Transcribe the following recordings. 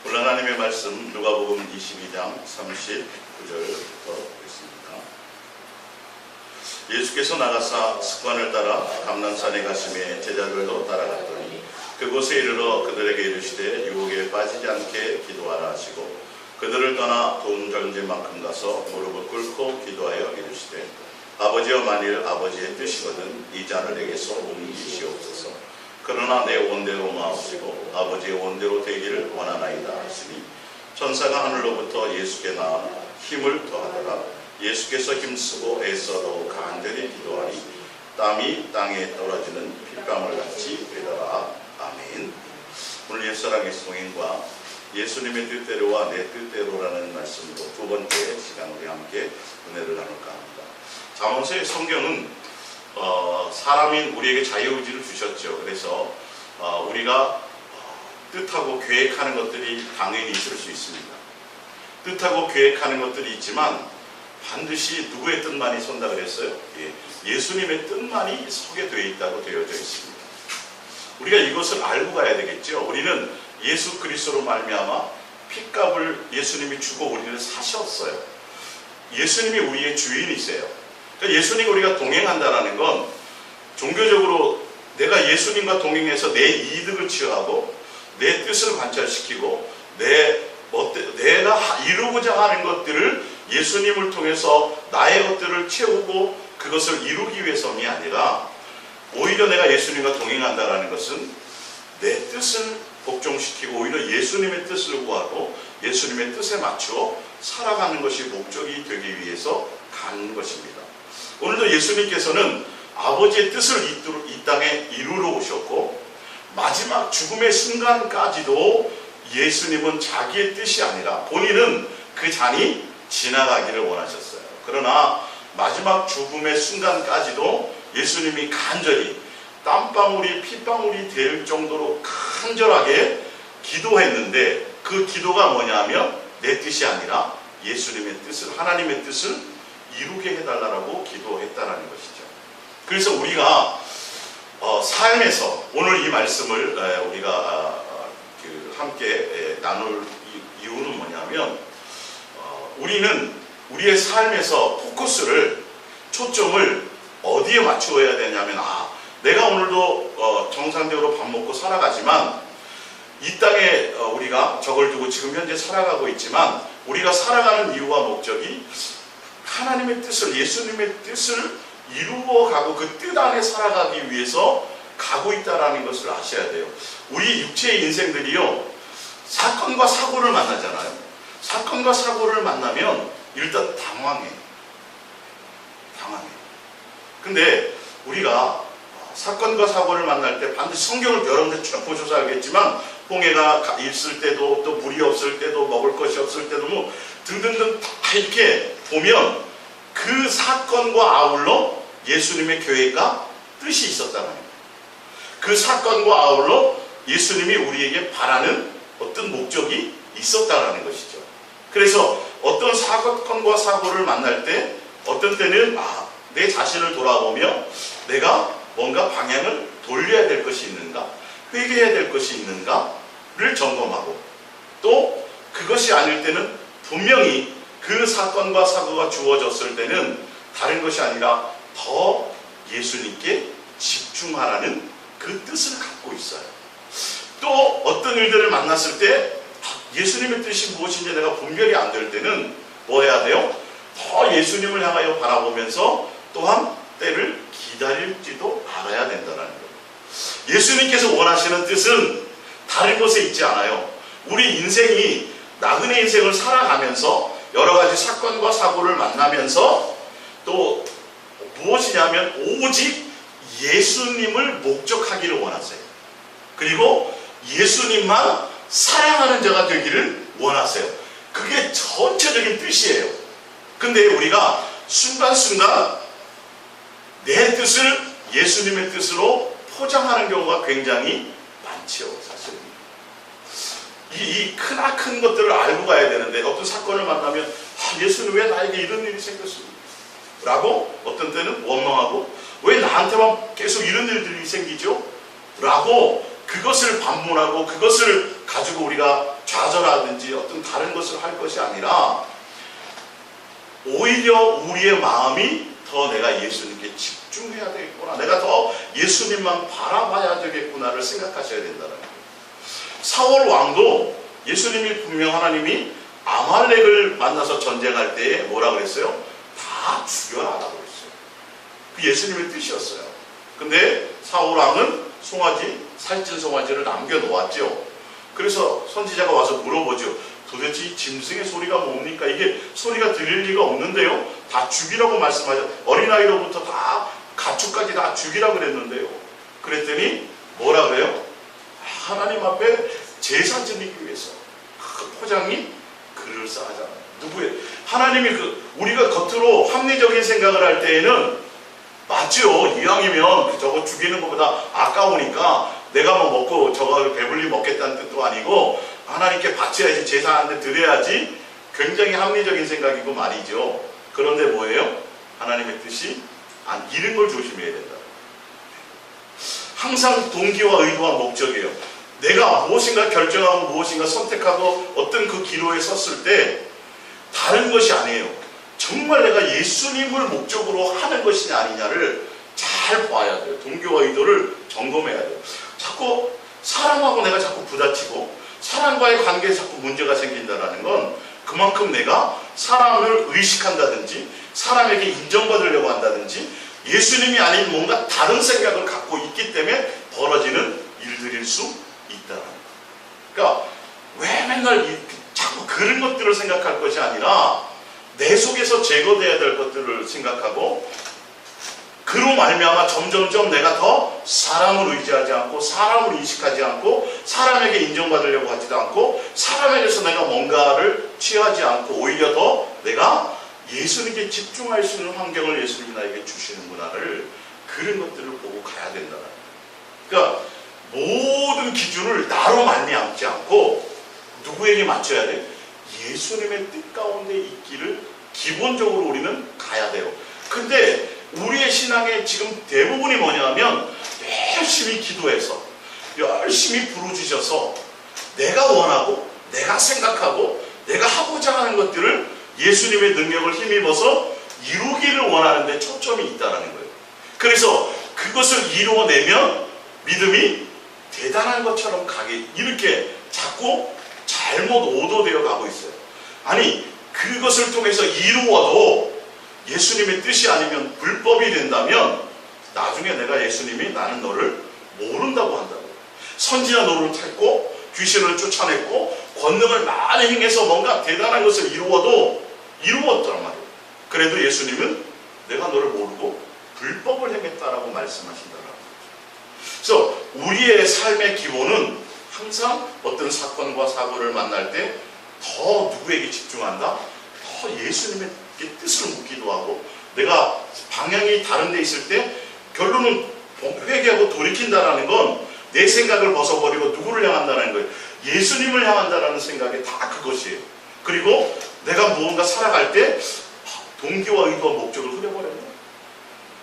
오늘 하나님의 말씀 누가복음 22장 39절부터 보겠습니다. 예수께서 나가사 습관을 따라 감람산에 가시매 제자들도 따라갔더니 그곳에 이르러 그들에게 이르시되 유혹에 빠지지 않게 기도하라 하시고 그들을 떠나 돈 절제만큼 가서 무릎을 꿇고 기도하여 이르시되 아버지여 만일 아버지의 뜻이거든 이 잔을 내게서 옮기시옵소서. 그러나 내 원대로 마옵시고 아버지의 원대로 되기를 원하나이다 하시니 천사가 하늘로부터 예수께 나아 힘을 더하더라. 예수께서 힘쓰고 애써 더욱 간절히 기도하니 땀이 땅에 떨어지는 핏방울 같이 되더라. 아멘. 오늘 옛사랑의 성인과 예수님의 뜻대로와 내 뜻대로라는 말씀으로 두 번째 시간 우리 함께 은혜를 나눌까 합니다. 잠언서의 성경은 사람인 우리에게 자유의지를 주셨죠. 그래서 우리가 뜻하고 계획하는 것들이 당연히 있을 수 있습니다. 뜻하고 계획하는 것들이 있지만 반드시 누구의 뜻만이 선다 그랬어요? 예수님의 뜻만이 서게 되어 있다고 되어져 있습니다. 우리가 이것을 알고 가야 되겠죠. 우리는 예수 그리스도로 말미암아 핏값을 예수님이 주고 우리를 사셨어요. 예수님이 우리의 주인이세요. 그러니까 예수님과 우리가 동행한다는 건 종교적으로 내가 예수님과 동행해서 내 이득을 취하고 내 뜻을 관철시키고 내가 이루고자 하는 것들을 예수님을 통해서 나의 것들을 채우고 그것을 이루기 위해서이 아니라 오히려 내가 예수님과 동행한다는 것은 내 뜻을 복종시키고 오히려 예수님의 뜻을 구하고 예수님의 뜻에 맞추어 살아가는 것이 목적이 되기 위해서 가는 것입니다. 오늘도 예수님께서는 아버지의 뜻을 이 땅에 이루러 오셨고 마지막 죽음의 순간까지도 예수님은 자기의 뜻이 아니라 본인은 그 잔이 지나가기를 원하셨어요. 그러나 마지막 죽음의 순간까지도 예수님이 간절히 땀방울이 핏방울이 될 정도로 간절하게 기도했는데 그 기도가 뭐냐면 내 뜻이 아니라 예수님의 뜻을 하나님의 뜻을 이루게 해달라고 기도했다는 것이죠. 그래서 우리가 삶에서 오늘 이 말씀을 우리가 함께 나눌 이유는 뭐냐면 우리는 우리의 삶에서 포커스를 초점을 어디에 맞추어야 되냐면 내가 오늘도 정상적으로 밥 먹고 살아가지만 이 땅에 우리가 저걸 두고 지금 현재 살아가고 있지만 우리가 살아가는 이유와 목적이 하나님의 뜻을 예수님의 뜻을 이루어가고 그 뜻 안에 살아가기 위해서 가고 있다는 것을 아셔야 돼요. 우리 육체의 인생들이요 사건과 사고를 만나잖아요. 사건과 사고를 만나면 일단 당황해. 근데 우리가 사건과 사고를 만날 때 반드시 성경을 여러분들 쭉 보셔서 알겠지만 홍해가 있을 때도 또 물이 없을 때도 먹을 것이 없을 때도 뭐 등등등 다 이렇게 보면 그 사건과 아울러 예수님의 계획과 뜻이 있었다는 거예요. 그 사건과 아울러 예수님이 우리에게 바라는 어떤 목적이 있었다는 것이죠. 그래서 어떤 사건과 사고를 만날 때 어떤 때는 내 자신을 돌아보며 내가 뭔가 방향을 돌려야 될 것이 있는가 회개해야 될 것이 있는가를 점검하고 또 그것이 아닐 때는 분명히 그 사건과 사고가 주어졌을 때는 다른 것이 아니라 더 예수님께 집중하라는 그 뜻을 갖고 있어요. 또 어떤 일들을 만났을 때 예수님의 뜻이 무엇인지 내가 분별이 안 될 때는 뭐 해야 돼요? 더 예수님을 향하여 바라보면서 또한 때를 기다릴지도 알아야 된다는 거예요. 예수님께서 원하시는 뜻은 다른 것에 있지 않아요. 우리 인생이 나그네 인생을 살아가면서 여러 가지 사건과 사고를 만나면서 또 무엇이냐면 오직 예수님을 목적하기를 원하세요. 그리고 예수님만 사랑하는 자가 되기를 원하세요. 그게 전체적인 뜻이에요. 근데 우리가 순간순간 내 뜻을 예수님의 뜻으로 포장하는 경우가 굉장히 많죠. 사실은 이 크나큰 것들을 알고 가야 되는데 어떤 사건을 만나면 예수는 왜 나에게 이런 일이 생겼습니까? 라고 어떤 때는 원망하고 왜 나한테만 계속 이런 일들이 생기죠? 라고 그것을 반문하고 그것을 가지고 우리가 좌절하든지 어떤 다른 것을 할 것이 아니라 오히려 우리의 마음이 더 내가 예수님께 집중해야 되겠구나, 내가 더 예수님만 바라봐야 되겠구나를 생각하셔야 된다는 거예요. 사울 왕도 예수님이 분명 하나님이 아말렉을 만나서 전쟁할 때에 뭐라 그랬어요? 다 죽여라라고 그랬어요. 그 예수님의 뜻이었어요. 근데 사울 왕은 살찐 송아지를 남겨놓았죠. 그래서 선지자가 와서 물어보죠. 도대체 이 짐승의 소리가 뭡니까? 이게 소리가 들릴 리가 없는데요. 다 죽이라고 말씀하셨. 어린아이로부터 다 가축까지 다 죽이라고 그랬는데요. 그랬더니 뭐라 그래요? 하나님 앞에 제사 드리기 위해서 그 포장이 그럴싸하잖아요. 누구의? 하나님이 우리가 겉으로 합리적인 생각을 할 때에는 맞죠. 이왕이면 저거 죽이는 것보다 아까우니까 내가 뭐 먹고 저거 배불리 먹겠다는 뜻도 아니고 하나님께 바쳐야지, 제사한테 드려야지, 굉장히 합리적인 생각이고 말이죠. 그런데 뭐예요? 하나님의 뜻이 이런 걸 조심해야 된다. 항상 동기와 의도와 목적이에요. 내가 무엇인가 결정하고 무엇인가 선택하고 어떤 그 기로에 섰을 때 다른 것이 아니에요. 정말 내가 예수님을 목적으로 하는 것이냐 아니냐를 잘 봐야 돼요. 동기와 의도를 점검해야 돼요. 자꾸 사람하고 내가 자꾸 부딪히고 사람과의 관계에 자꾸 문제가 생긴다는 건 그만큼 내가 사람을 의식한다든지 사람에게 인정받으려고 한다든지 예수님이 아닌 뭔가 다른 생각을 갖고 있기 때문에 벌어지는 일들일 수 있다는 거예요. 그러니까 왜 맨날 자꾸 그런 것들을 생각할 것이 아니라 내 속에서 제거돼야 될 것들을 생각하고 그로 말미암아 점점점 내가 더 사람을 의지하지 않고 사람을 인식하지 않고 사람에게 인정받으려고 하지도 않고 사람에게서 내가 뭔가를 취하지 않고 오히려 더 내가 예수님께 집중할 수 있는 환경을 예수님이 나에게 주시는구나를 그런 것들을 보고 가야 된다. 그러니까 모든 기준을 나로 말미암지 않고 누구에게 맞춰야 돼? 예수님의 뜻 가운데 있기를 기본적으로 우리는 가야 돼요. 근데 우리의 신앙의 지금 대부분이 뭐냐면 열심히 기도해서 열심히 부르짖어서 내가 원하고 내가 생각하고 내가 하고자 하는 것들을 예수님의 능력을 힘입어서 이루기를 원하는 데 초점이 있다는 거예요. 그래서 그것을 이루어내면 믿음이 대단한 것처럼 가게 이렇게 자꾸 잘못 오도되어 가고 있어요. 아니 그것을 통해서 이루어도 예수님의 뜻이 아니면 불법이 된다면 나중에 내가 예수님이 나는 너를 모른다고 한다고. 선지자 노릇을 했고 귀신을 쫓아냈고 권능을 많이 행해서 뭔가 대단한 것을 이루었단 말이에요. 그래도 예수님은 내가 너를 모르고 불법을 행했다라고 말씀하신다라고. 그래서 우리의 삶의 기본은 항상 어떤 사건과 사고를 만날 때 더 누구에게 집중한다? 더 예수님의 뜻을 묻기도 하고 내가 방향이 다른 데 있을 때 결론은 회개하고 돌이킨다라는 건 내 생각을 벗어버리고 누구를 향한다는 거예요. 예수님을 향한다라는 생각이 다 그것이에요. 그리고 내가 무언가 살아갈 때 동기와 의도와 목적을 흐려버렸네.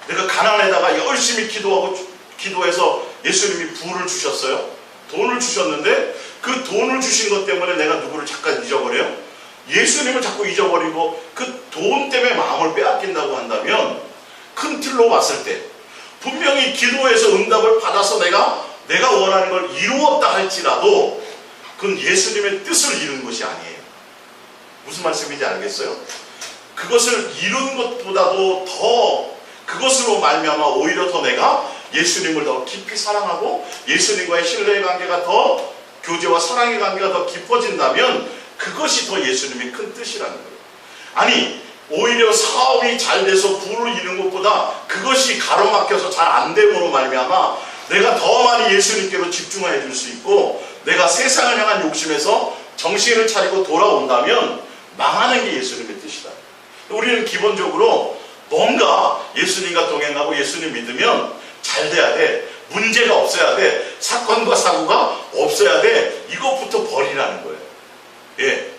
내가 가난에다가 열심히 기도해서 예수님이 부를 주셨어요. 돈을 주셨는데 그 돈을 주신 것 때문에 내가 누구를 잠깐 잊어버려요? 예수님을 자꾸 잊어버리고 그 돈 때문에 마음을 빼앗긴다고 한다면 큰 틀로 봤을 때 분명히 기도해서 응답을 받아서 내가 원하는 걸 이루었다 할지라도 그건 예수님의 뜻을 이룬 것이 아니에요. 무슨 말씀인지 알겠어요? 그것을 이룬 것보다도 더 그것으로 말미암아 오히려 더 내가 예수님을 더 깊이 사랑하고 예수님과의 신뢰의 관계가 더 교제와 사랑의 관계가 더 깊어진다면 그것이 더 예수님의 큰 뜻이라는 거예요. 아니 오히려 사업이 잘 돼서 부를 이룬 것보다 그것이 가로막혀서 잘 안 됨으로 말미암아 내가 더 많이 예수님께로 집중해 줄 수 있고 내가 세상을 향한 욕심에서 정신을 차리고 돌아온다면 망하는 게 예수님의 뜻이다. 우리는 기본적으로 뭔가 예수님과 동행하고 예수님 믿으면 잘 돼야 돼. 문제가 없어야 돼. 사건과 사고가 없어야 돼. 이것부터 버리라는 거예요. 예.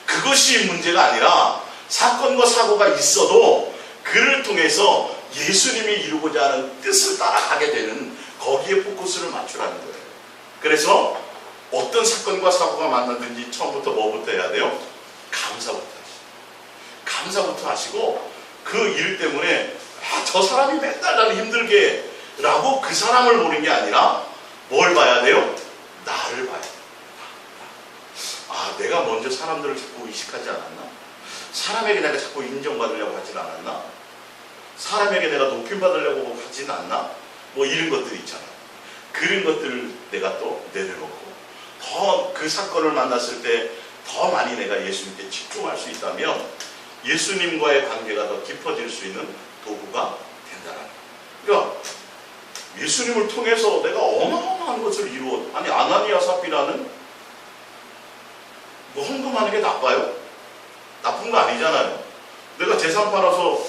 그것이 문제가 아니라 사건과 사고가 있어도 그를 통해서 예수님이 이루고자 하는 뜻을 따라가게 되는 거기에 포커스를 맞추라는 거예요. 그래서 어떤 사건과 사고가 만나든지 처음부터 뭐부터 해야 돼요? 감사부터 하시고, 감사부터 하시고, 그 일 때문에 저 사람이 맨날 나를 힘들게 라고 그 사람을 보는 게 아니라 뭘 봐야 돼요? 나를 봐야 돼요. 내가 먼저 사람들을 자꾸 의식하지 않았나? 사람에게 내가 자꾸 인정받으려고 하진 않았나? 사람에게 내가 높임받으려고 하진 않나? 뭐 이런 것들 있잖아요. 그런 것들을 내가 또 내려놓고 더 그 사건을 만났을 때 더 많이 내가 예수님께 집중할 수 있다면 예수님과의 관계가 더 깊어질 수 있는 도구가 된다는 거예요. 그러니까 예수님을 통해서 내가 어마어마한 것을 이루어, 아니 아나니아 삽비라는 뭐 헌금하는 게 나빠요? 나쁜 거 아니잖아요. 내가 재산 팔아서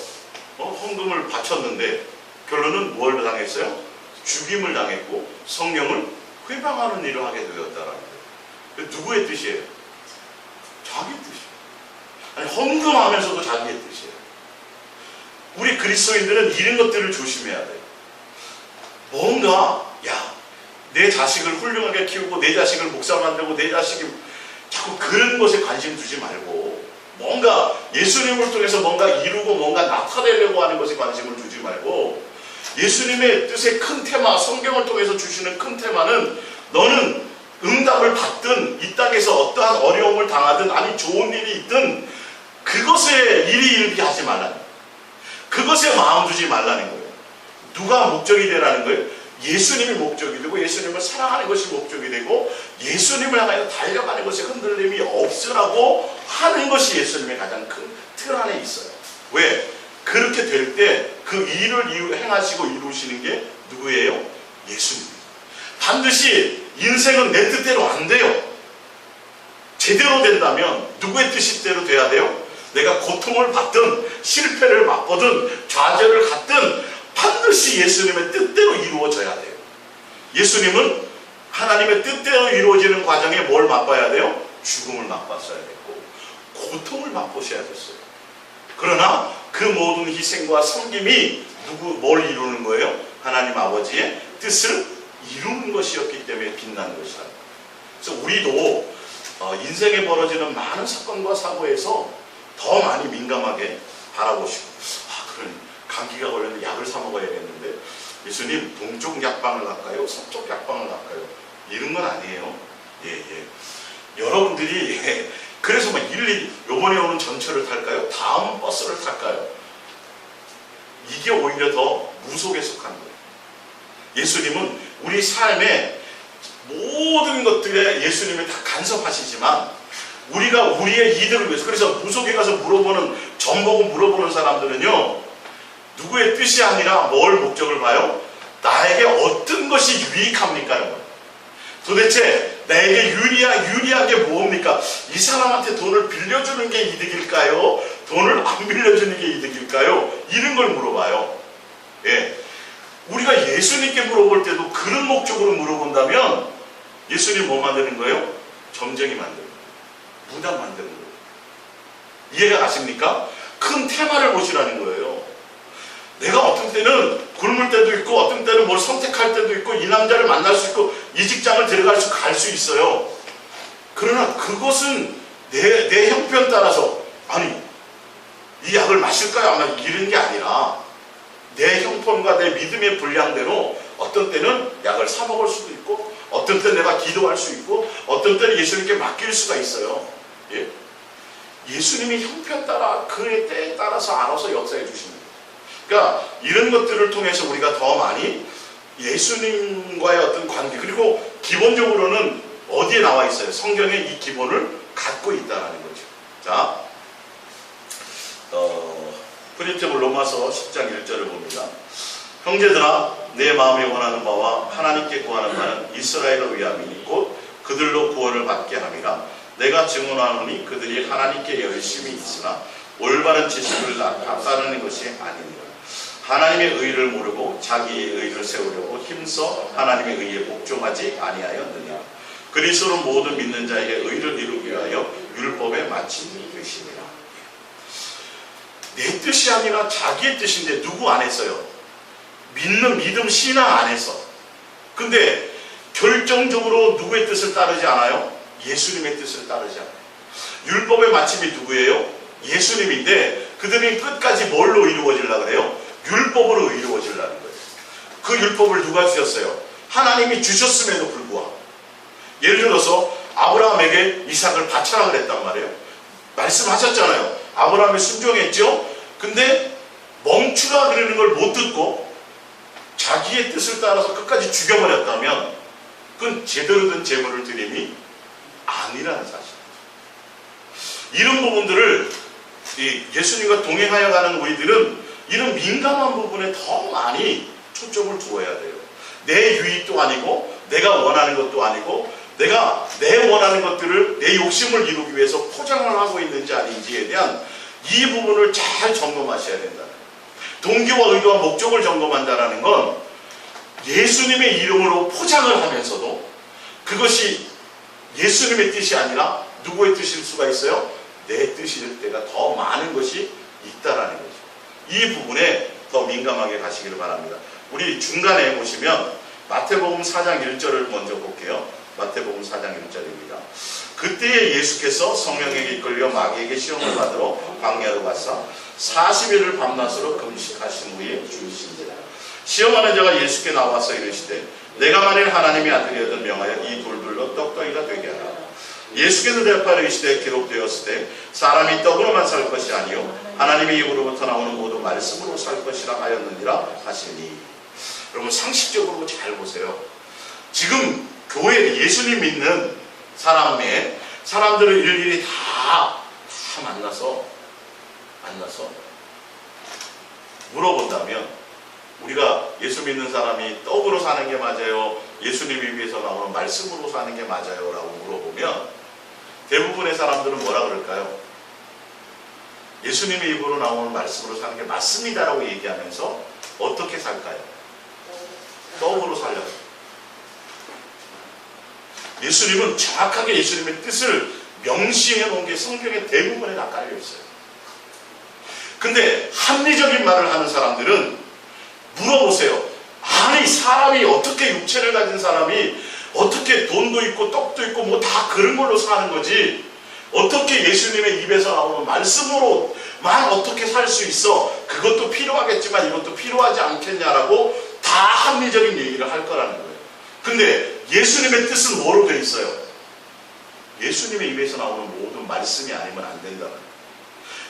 헌금을 바쳤는데 결론은 뭘 당했어요? 죽임을 당했고 성령을 회방하는 일을 하게 되었다라는 거예요. 누구의 뜻이에요? 자기 뜻이에요. 아니 헌금하면서도 자기의 뜻이에요. 우리 그리스도인들은 이런 것들을 조심해야 돼요. 뭔가 내 자식을 훌륭하게 키우고 내 자식을 목사 만들고 내 자식이 자꾸 그런 것에 관심 두지 말고 뭔가 예수님을 통해서 뭔가 이루고 뭔가 나타내려고 하는 것에 관심을 두지 말고 예수님의 뜻의 큰 테마, 성경을 통해서 주시는 큰 테마는 너는 응답을 받든 이 땅에서 어떠한 어려움을 당하든 아니 좋은 일이 있든 그것에 일이 일비 하지 말라는 거예요. 그것에 마음 두지 말라는 거예요. 누가 목적이 되라는 거예요? 예수님이 목적이 되고 예수님을 사랑하는 것이 목적이 되고 예수님을 향하여 달려가는 것에 흔들림이 없으라고 하는 것이 예수님의 가장 큰 틀 안에 있어요. 왜? 그렇게 될 때 그 일을 행하시고 이루시는 게 누구예요? 예수님. 반드시 인생은 내 뜻대로 안 돼요. 제대로 된다면 누구의 뜻대로 돼야 돼요? 내가 고통을 받든 실패를 맛보든 좌절을 갖든 반드시 예수님의 뜻대로 이루어져야 돼요. 예수님은 하나님의 뜻대로 이루어지는 과정에 뭘 맛봐야 돼요? 죽음을 맛봤어야 됐고 고통을 맛보셔야 됐어요. 그러나 그 모든 희생과 섬김이 뭘 이루는 거예요? 하나님 아버지의 뜻을 이루는 것이었기 때문에 빛나는 것이다. 그래서 우리도 인생에 벌어지는 많은 사건과 사고에서 더 많이 민감하게 바라보시고 그러니 감기가 걸렸는데 약을 사 먹어야겠는데 예수님 동쪽 약방을 갈까요? 서쪽 약방을 갈까요? 이런 건 아니에요. 여러분들이 그래서 일일이 요번에 오는 전철을 탈까요? 다음 버스를 탈까요? 이게 오히려 더 무속에 속한 거예요. 예수님은 우리 삶의 모든 것들에 예수님이 다 간섭하시지만 우리가 우리의 이득을 위해서, 그래서 무속에 가서 물어보는, 전보고 물어보는 사람들은요 누구의 뜻이 아니라 뭘 목적을 봐요? 나에게 어떤 것이 유익합니까? 도대체 나에게 유리한 게 뭡니까? 이 사람한테 돈을 빌려주는 게 이득일까요? 돈을 안 빌려주는 게 이득일까요? 이런 걸 물어봐요. 우리가 예수님께 물어볼 때도 그런 목적으로 물어본다면 예수님 뭐 만드는 거예요? 점쟁이 만드는 거예요. 무당 만드는 거예요. 이해가 가십니까? 큰 테마를 보시라는 거예요. 내가 어떤 때는 굶을 때도 있고 어떤 때는 뭘 선택할 때도 있고 이 남자를 만날 수 있고 이 직장을 갈 수 있어요. 그러나 그것은 내 형편 따라서 이 약을 마실까요? 아마 이런 게 아니라 내 형편과 내 믿음의 분량대로 어떤 때는 약을 사 먹을 수도 있고 어떤 때는 내가 기도할 수 있고 어떤 때는 예수님께 맡길 수가 있어요. 예수님이 형편 따라 그의 때에 따라서 알아서 역사해 주십니다. 그러니까 이런 것들을 통해서 우리가 더 많이 예수님과의 어떤 관계, 그리고 기본적으로는 어디에 나와 있어요? 성경에 이 기본을 갖고 있다는 거죠. 자, 프린트블 로마서 10장 1절을 봅니다. 형제들아 내 마음에 원하는 바와 하나님께 구하는 바는 이스라엘을 위함이니 곧 그들로 구원을 받게 함이라. 내가 증언하노니 그들이 하나님께 열심히 있으나 올바른 지식을 따르는 것이 아니니라. 하나님의 의를 모르고 자기의 의를 세우려고 힘써 하나님의 의에 복종하지 아니하였느냐. 그리스도는 모든 믿는 자에게 의를 이루기 위하여 율법에 마침이 되시니라. 내 뜻이 아니라 자기의 뜻인데 누구 안에서요? 믿음 신앙 안에서. 근데 결정적으로 누구의 뜻을 따르지 않아요? 예수님의 뜻을 따르지 않아요. 율법의 마침이 누구예요? 예수님인데 그들이 끝까지 뭘로 이루어지려고 그래요? 율법으로 이루어지려는 거예요. 그 율법을 누가 주셨어요? 하나님이 주셨음에도 불구하고. 예를 들어서 아브라함에게 이삭을 바쳐라 그랬단 말이에요. 말씀하셨잖아요. 아브라함이 순종했죠. 근데 멈추라 그러는 걸 못 듣고 자기의 뜻을 따라서 끝까지 죽여버렸다면 그건 제대로 된 제물을 드림이 아니라는 사실. 이런 부분들을 예수님과 동행하여 가는 우리들은 이런 민감한 부분에 더 많이 초점을 두어야 돼요. 내 유익도 아니고 내가 원하는 것도 아니고 내가 내 원하는 것들을 내 욕심을 이루기 위해서 포장을 하고 있는지 아닌지에 대한 이 부분을 잘 점검하셔야 된다는 거예요. 동기와 의도와 목적을 점검한다는 건 예수님의 이름으로 포장을 하면서도 그것이 예수님의 뜻이 아니라 누구의 뜻일 수가 있어요? 내 뜻일 때가 더 많은 것이 있다라는 거죠. 이 부분에 더 민감하게 가시기를 바랍니다. 우리 중간에 보시면 마태복음 4장 1절을 먼저 볼게요. 마태복음 4장 1절입니다. 그때에 예수께서 성령에게 이끌려 마귀에게 시험을 받으러 광야로 가사 40일을 밤낮으로 금식하신 후에 죽으신지라. 시험하는 자가 예수께 나와서 이르시되 내가 만일 하나님의 아들이거든 명하여 이 돌들로 떡덩이가 되게 하라. 예수께서 대답하여 이르시되 기록되었을 때 사람이 떡으로만 살 것이 아니요 하나님의 입으로부터 나오는 모든 말씀으로 살 것이라 하였느니라 하시니. 여러분 상식적으로 잘 보세요. 지금 교회 예수님 믿는 사람들을 일일이 다 만나서 물어본다면 우리가 예수 믿는 사람이 떡으로 사는 게 맞아요? 예수님 입에서 나오는 말씀으로 사는 게 맞아요? 라고 물어보면 대부분의 사람들은 뭐라 그럴까요? 예수님의 입으로 나오는 말씀으로 사는 게 맞습니다 라고 얘기하면서 어떻게 살까요? 떡으로 살려요. 예수님은 정확하게 예수님의 뜻을 명시해 놓은 게 성경의 대부분에 다 깔려 있어요. 근데 합리적인 말을 하는 사람들은 물어보세요. 아니 사람이 어떻게 육체를 가진 사람이 어떻게 돈도 있고 떡도 있고 뭐 다 그런 걸로 사는 거지 어떻게 예수님의 입에서 나오는 말씀으로만 어떻게 살 수 있어? 그것도 필요하겠지만 이것도 필요하지 않겠냐라고 다 합리적인 얘기를 할 거라는 거예요. 근데 예수님의 뜻은 뭐로 되어 있어요? 예수님의 입에서 나오는 모든 말씀이 아니면 안 된다는 거예요.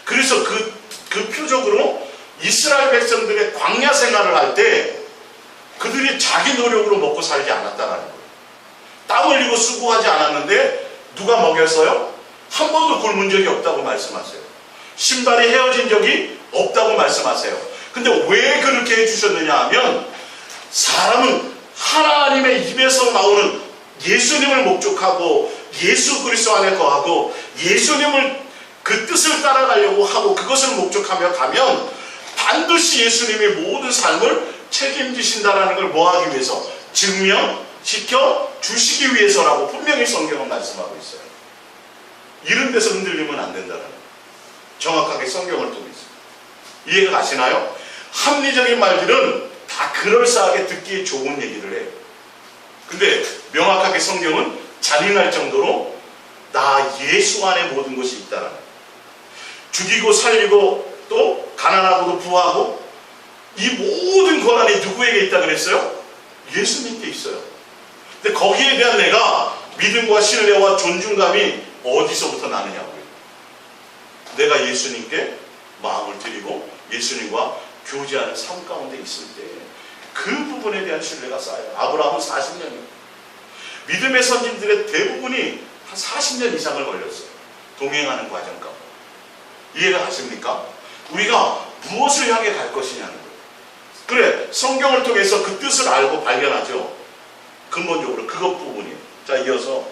그래서 그 표적으로 이스라엘 백성들의 광야 생활을 할 때 그들이 자기 노력으로 먹고 살지 않았다는 거예요. 땀 흘리고 수고하지 않았는데 누가 먹였어요? 한 번도 굶은 적이 없다고 말씀하세요. 신발이 헤어진 적이 없다고 말씀하세요. 근데 왜 그렇게 해주셨느냐 하면 사람은 하나님의 입에서 나오는 예수님을 목적하고 예수 그리스도 안에 거하고 예수님을 그 뜻을 따라가려고 하고 그것을 목적하며 가면 반드시 예수님이 모든 삶을 책임지신다라는 걸 뭐하기 위해서? 증명시켜 주시기 위해서라고 분명히 성경은 말씀하고 있어요. 이런 데서 흔들리면 안 된다는 거예요. 정확하게 성경을 통해서. 이해가 가시나요? 합리적인 말들은 다 그럴싸하게 듣기에 좋은 얘기를 해요. 근데 명확하게 성경은 잔인할 정도로 나 예수 안에 모든 것이 있다라는 거예요. 죽이고 살리고 또 가난하고도 부하고 이 모든 권한이 누구에게 있다 그랬어요? 예수님께 있어요. 근데 거기에 대한 내가 믿음과 신뢰와 존중감이 어디서부터 나느냐고요. 내가 예수님께 마음을 드리고 예수님과 교제하는 삶 가운데 있을 때 그 부분에 대한 신뢰가 쌓여요. 아브라함은 40년이에요. 믿음의 선진들의 대부분이 한 40년 이상을 걸렸어요. 동행하는 과정 가운데. 이해가 가십니까? 우리가 무엇을 향해 갈 것이냐는 거예요. 그래, 성경을 통해서 그 뜻을 알고 발견하죠. 근본적으로 그것 부분이에요. 자, 이어서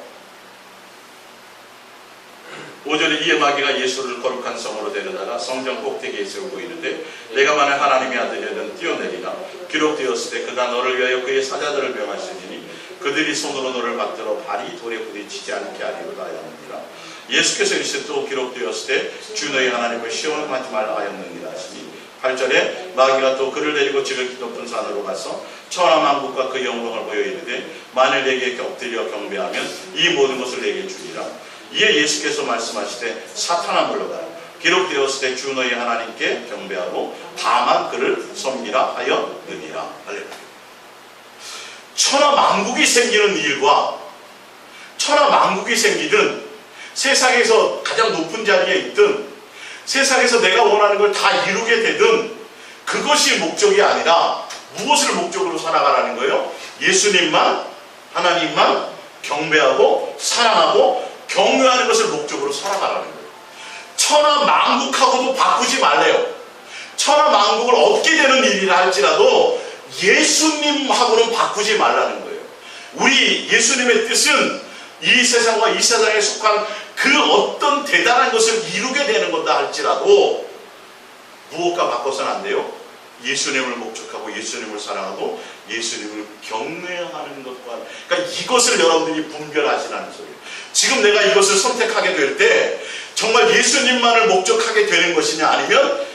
5절에 이에 마귀가 예수를 거룩한 성으로 데려다가 성전 꼭대기에 세우고 이르되 내가 만일 하나님의 아들이면 뛰어내리라. 기록되었을 때 그가 너를 위하여 그의 사자들을 명하시니 그들이 손으로 너를 받들어 발이 돌에 부딪히지 않게 하리로다 하였느니라. 예수께서 이르시되 또 기록되었을 때 주 너희 하나님을 시험하지 말라 하였느니라 하시니 8절에 마귀가 또 그를 데리고 지극히 높은 산으로 가서 천하만국과 그 영광을 보여 이르되 만일 내게 엎드려 경배하면 이 모든 것을 내게 주리라. 이에 예수께서 말씀하시되 사탄아 물러가라. 기록되었을 때 주 너희 하나님께 경배하고 다만 그를 섬기라 하였느니라. 할렐루야. 천하만국이 생기는 일과 천하만국이 생기든 세상에서 가장 높은 자리에 있든 세상에서 내가 원하는 걸 다 이루게 되든 그것이 목적이 아니라 무엇을 목적으로 살아가라는 거예요? 예수님만, 하나님만 경배하고 사랑하고 경외하는 것을 목적으로 살아가라는 거예요. 천하만국하고도 바꾸지 말래요. 천하만국을 얻게 되는 일이라 할지라도 예수님하고는 바꾸지 말라는 거예요. 우리 예수님의 뜻은 이 세상과 이 세상에 속한 그 어떤 대단한 것을 이루게 되는 거다 할지라도 무엇과 바꿔서는 안 돼요? 예수님을 목적하고 예수님을 사랑하고 예수님을 경외하는 것과, 그러니까 이것을 여러분들이 분별하시라는 소리예요. 지금 내가 이것을 선택하게 될 때 정말 예수님만을 목적하게 되는 것이냐, 아니면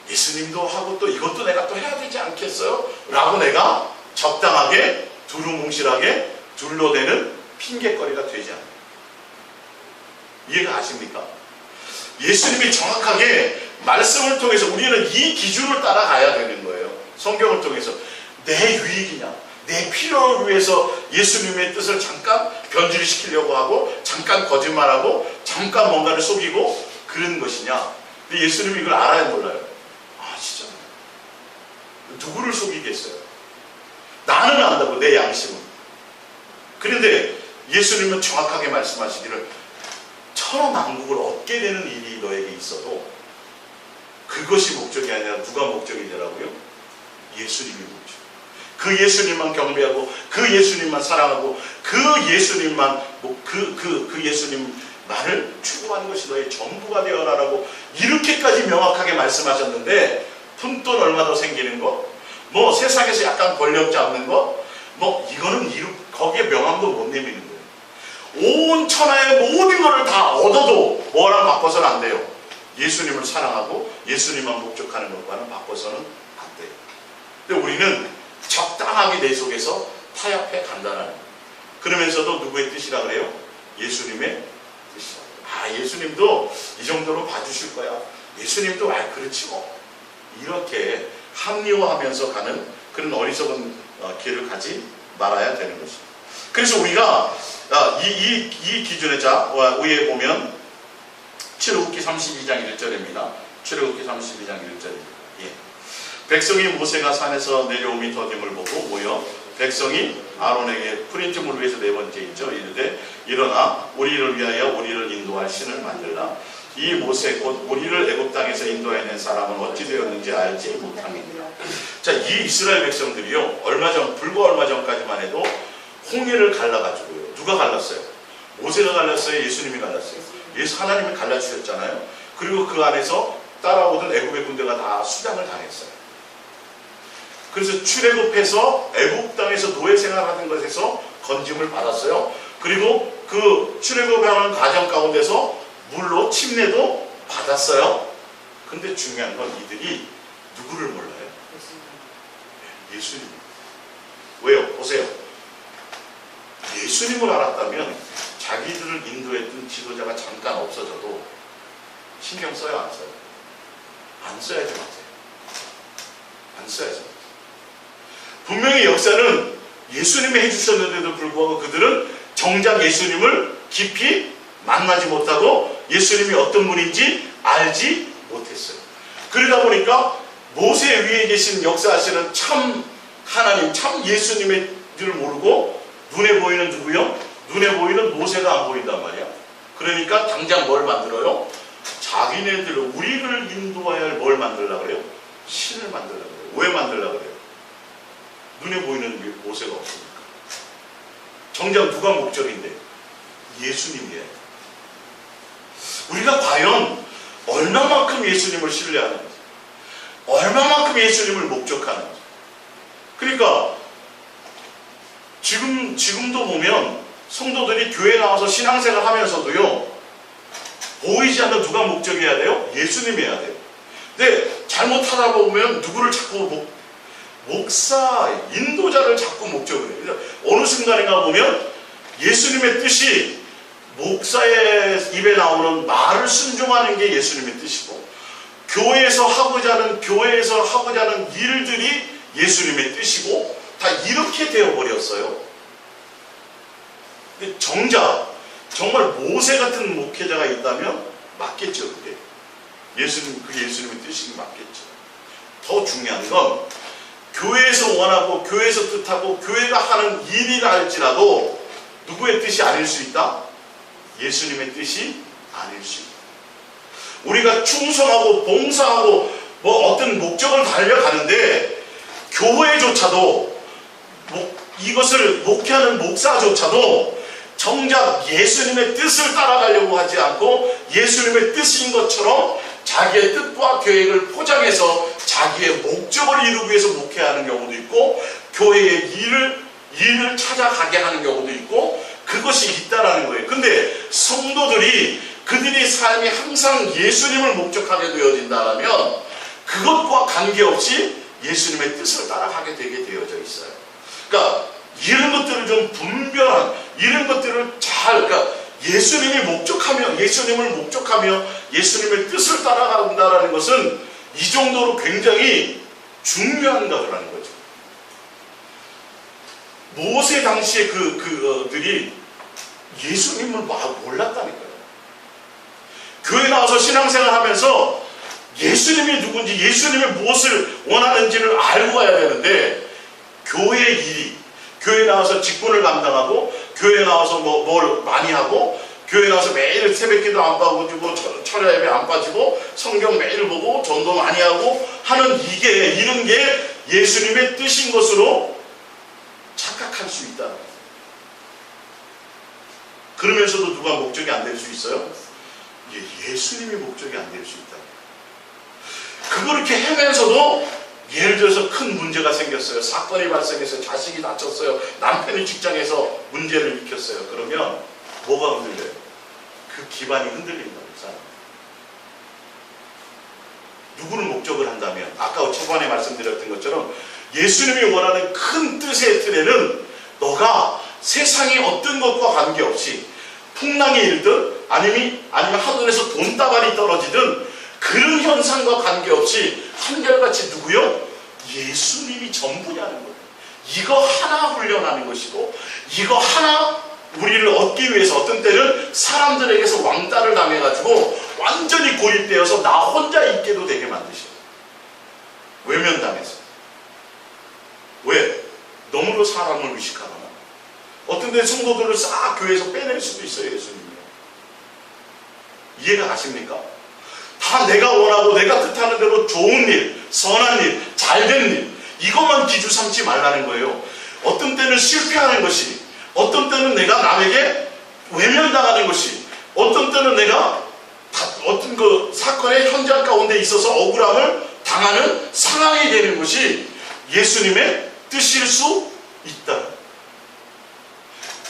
예수님도 하고 또 이것도 내가 또 해야 되지 않겠어요? 라고 내가 적당하게 두루뭉실하게 둘러대는 핑계거리가 되지 않아요. 이해가 가십니까? 예수님이 정확하게 말씀을 통해서 우리는 이 기준을 따라가야 되는 거예요. 성경을 통해서 내 유익이냐, 내 필요를 위해서 예수님의 뜻을 잠깐 변질시키려고 하고 잠깐 거짓말하고 잠깐 뭔가를 속이고 그런 것이냐. 근데 예수님이 이걸 알아야 몰라요. 아 진짜 누구를 속이겠어요? 나는 안다고, 내 양심은. 그런데 예수님은 정확하게 말씀하시기를 천하만국을 얻게 되는 일이 너에게 있어도 그것이 목적이 아니라 누가 목적이냐라고요? 예수님이 목적. 그 예수님만 경배하고 그 예수님만 사랑하고 그 예수님만 그 예수님만을 추구하는 것이 너의 전부가 되어라라고 이렇게까지 명확하게 말씀하셨는데 푼돈 얼마 더 생기는 거, 뭐 세상에서 약간 권력 잡는 거, 뭐 이거는 거기에 명함도 못 내미는 거예요. 온 천하의 모든 것을 다 얻어도 뭐랑 바꿔서는 안 돼요. 예수님을 사랑하고 예수님만 목적하는 것과는 바꿔서는 안 돼요. 근데 우리는 적당하게 내 속에서 타협해 간다는 거예요. 그러면서도 누구의 뜻이라 그래요? 예수님의 뜻이라. 아, 예수님도 이 정도로 봐주실 거야. 예수님도 그렇지 뭐. 이렇게 합리화하면서 가는 그런 어리석은 길을 가지 말아야 되는 것입니다. 그래서 우리가 이 기준에 위에 보면 출애굽기 32장 1절입니다. 출애굽기 32장 1절입니다. 예. 백성이 모세가 산에서 내려오미 더딤을 보고 모여 백성이 아론에게 프린트물 위에서 네 번째 있죠. 이르되 일어나 우리를 위하여 우리를 인도할 신을 만들라. 이 모세 곧 우리를 애굽 땅에서 인도해낸 사람은 어찌 되었는지 알지 못함이니라. 자, 이 이스라엘 백성들이요, 불과 얼마 전까지만 해도 홍해를 갈라가지고요. 누가 갈랐어요? 모세가 갈랐어요? 예수님이 갈랐어요? 하나님이 갈라주셨잖아요. 그리고 그 안에서 따라오던 애굽의 군대가 다 수장을 당했어요. 그래서 출애굽해서 애굽 땅에서 노예 생활하는 것에서 건짐을 받았어요. 그리고 그 출애굽하는 과정 가운데서 물로 침례도 받았어요. 근데 중요한 건 이들이 누구를 몰라요? 예수님. 왜요? 보세요. 예수님을 알았다면 자기들을 인도했던 지도자가 잠깐 없어져도 신경 써요, 안 써요? 안 써야지 마세요. 안 써야지. 분명히 역사는 예수님이 해주셨는데도 불구하고 그들은 정작 예수님을 깊이 만나지 못하고 예수님이 어떤 분인지 알지 못했어요. 그러다 보니까 모세 위에 계신 역사하시는 참 하나님, 참 예수님의 줄 모르고 눈에 보이는 누구요? 눈에 보이는 모세가 안 보인단 말이야. 그러니까 당장 뭘 만들어요? 자기네들, 우리를 인도해야 할 뭘 만들려고 그래요? 신을 만들려고 그래요. 왜 만들려고 그래요? 눈에 보이는 모세가 없으니까. 정작 누가 목적인데? 예수님이에요. 우리가 과연 얼마만큼 예수님을 신뢰하는지, 얼마만큼 예수님을 목적하는지. 그러니까 지금도 보면 성도들이 교회 나와서 신앙생활 하면서도요, 보이지 않는 누가 목적이어야 돼요? 예수님이 해야 돼요. 근데 잘못하다 보면 누구를 자꾸 목사, 인도자를 자꾸 목적으로 해요. 어느 순간인가 보면 예수님의 뜻이 목사의 입에 나오는 말을 순종하는 게 예수님의 뜻이고, 교회에서 하고자 하는 일들이 예수님의 뜻이고, 다 이렇게 되어버렸어요. 근데 정말 모세 같은 목회자가 있다면 맞겠죠, 그게. 그게 예수님의 뜻이 맞겠죠. 더 중요한 건 교회에서 원하고 교회에서 뜻하고 교회가 하는 일이라 할지라도 누구의 뜻이 아닐 수 있다? 예수님의 뜻이 아닐 수 있다. 우리가 충성하고 봉사하고 어떤 목적을 달려가는데 교회조차도 이것을 목회하는 목사조차도 정작 예수님의 뜻을 따라가려고 하지 않고 예수님의 뜻인 것처럼 자기의 뜻과 계획을 포장해서 자기의 목적을 이루기 위해서 목회하는 경우도 있고, 교회의 일을 찾아가게 하는 경우도 있고, 그것이 있다라는 거예요. 근데 성도들이 그들의 삶이 항상 예수님을 목적하게 되어진다면 그것과 관계없이 예수님의 뜻을 따라가게 되게 되어져 있어요. 그러니까 이런 것들을 좀 분별한, 이런 것들을 그러니까 예수님을 목적하며 예수님의 뜻을 따라간다는 것은 이 정도로 굉장히 중요한 거라는 거죠. 모세 당시에 그들이 예수님을 몰랐다니까요. 교회 나와서 신앙생활 하면서 예수님이 누군지, 예수님이 무엇을 원하는지를 알고 가야 되는데, 교회의 일이, 교회 나와서 직분을 감당하고, 교회 나와서 뭘 많이 하고, 교회 나와서 매일 새벽기도 안 빠지고, 철야 예배 안 빠지고, 성경 매일 보고, 전도 많이 하고 하는 이런 게 예수님의 뜻인 것으로 착각할 수 있다. 그러면서도 누가 목적이 안 될 수 있어요? 예수님이 목적이 안 될 수 있다. 그렇게 하면서도 예를 들어서 큰 문제가 생겼어요. 사건이 발생해서 자식이 다쳤어요. 남편이 직장에서 문제를 일으켰어요. 그러면 뭐가 흔들려요? 그 기반이 흔들린다고. 누구를 목적을 한다면, 아까 초반에 말씀드렸던 것처럼 예수님이 원하는 큰 뜻의 틀에는 너가 세상의 어떤 것과 관계없이 풍랑이 일든 아니면 하늘에서 돈다발이 떨어지든 그런 현상과 관계없이 한결같이 누구요? 예수님이 전부냐는 거예요. 이거 하나 훈련하는 것이고, 이거 하나 우리를 얻기 위해서 어떤 때는 사람들에게서 왕따를 당해가지고 완전히 고립되어서 나 혼자 있게도 되게 만드셔요. 외면당해서. 왜? 너무도 사람을 의식하거나, 어떤 때 성도들을 싹 교회에서 빼낼 수도 있어요. 예수님이. 이해가 가십니까? 다 내가 원하고 내가 뜻하는 대로 좋은 일, 선한 일, 잘된 일, 이것만 기주 삼지 말라는 거예요. 어떤 때는 실패하는 것이, 어떤 때는 내가 남에게 외면당하는 것이, 어떤 때는 내가 어떤 그 사건의 현장 가운데 있어서 억울함을 당하는 상황이 되는 것이 예수님의 뜻일 수 있다.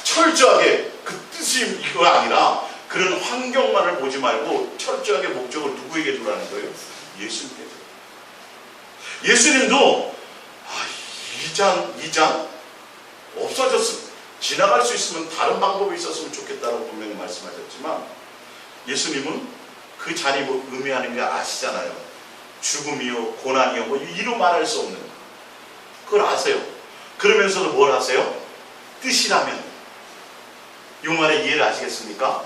철저하게 그 뜻이 이거가 아니라 그런 환경만을 보지 말고 철저하게 목적을 누구에게 두라는 거예요? 예수님께. 예수님도 이 잔 없어졌으면, 지나갈 수 있으면 다른 방법이 있었으면 좋겠다고 분명히 말씀하셨지만, 예수님은 그 잔이 의미하는 게 아시잖아요. 죽음이요, 고난이요, 이루 말할 수 없는, 그걸 아세요. 그러면서도 뭘 하세요? 뜻이라면. 이 말의 이해를 아시겠습니까?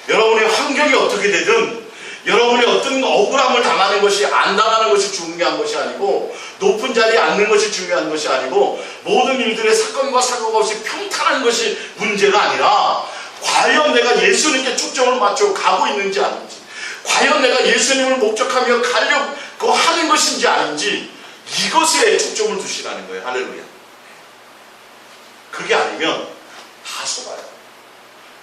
여러분의 환경이 어떻게 되든, 여러분이 어떤 억울함을 당하는 것이, 안 당하는 것이 중요한 것이 아니고, 높은 자리에 앉는 것이 중요한 것이 아니고, 모든 일들의 사건과 사고가 없이 평탄한 것이 문제가 아니라, 과연 내가 예수님께 초점을 맞추고 가고 있는지 아닌지, 과연 내가 예수님을 목적하며 가려고 하는 것인지 아닌지, 이것에 초점을 두시라는 거예요. 할렐루야. 그게 아니면 다 속아요.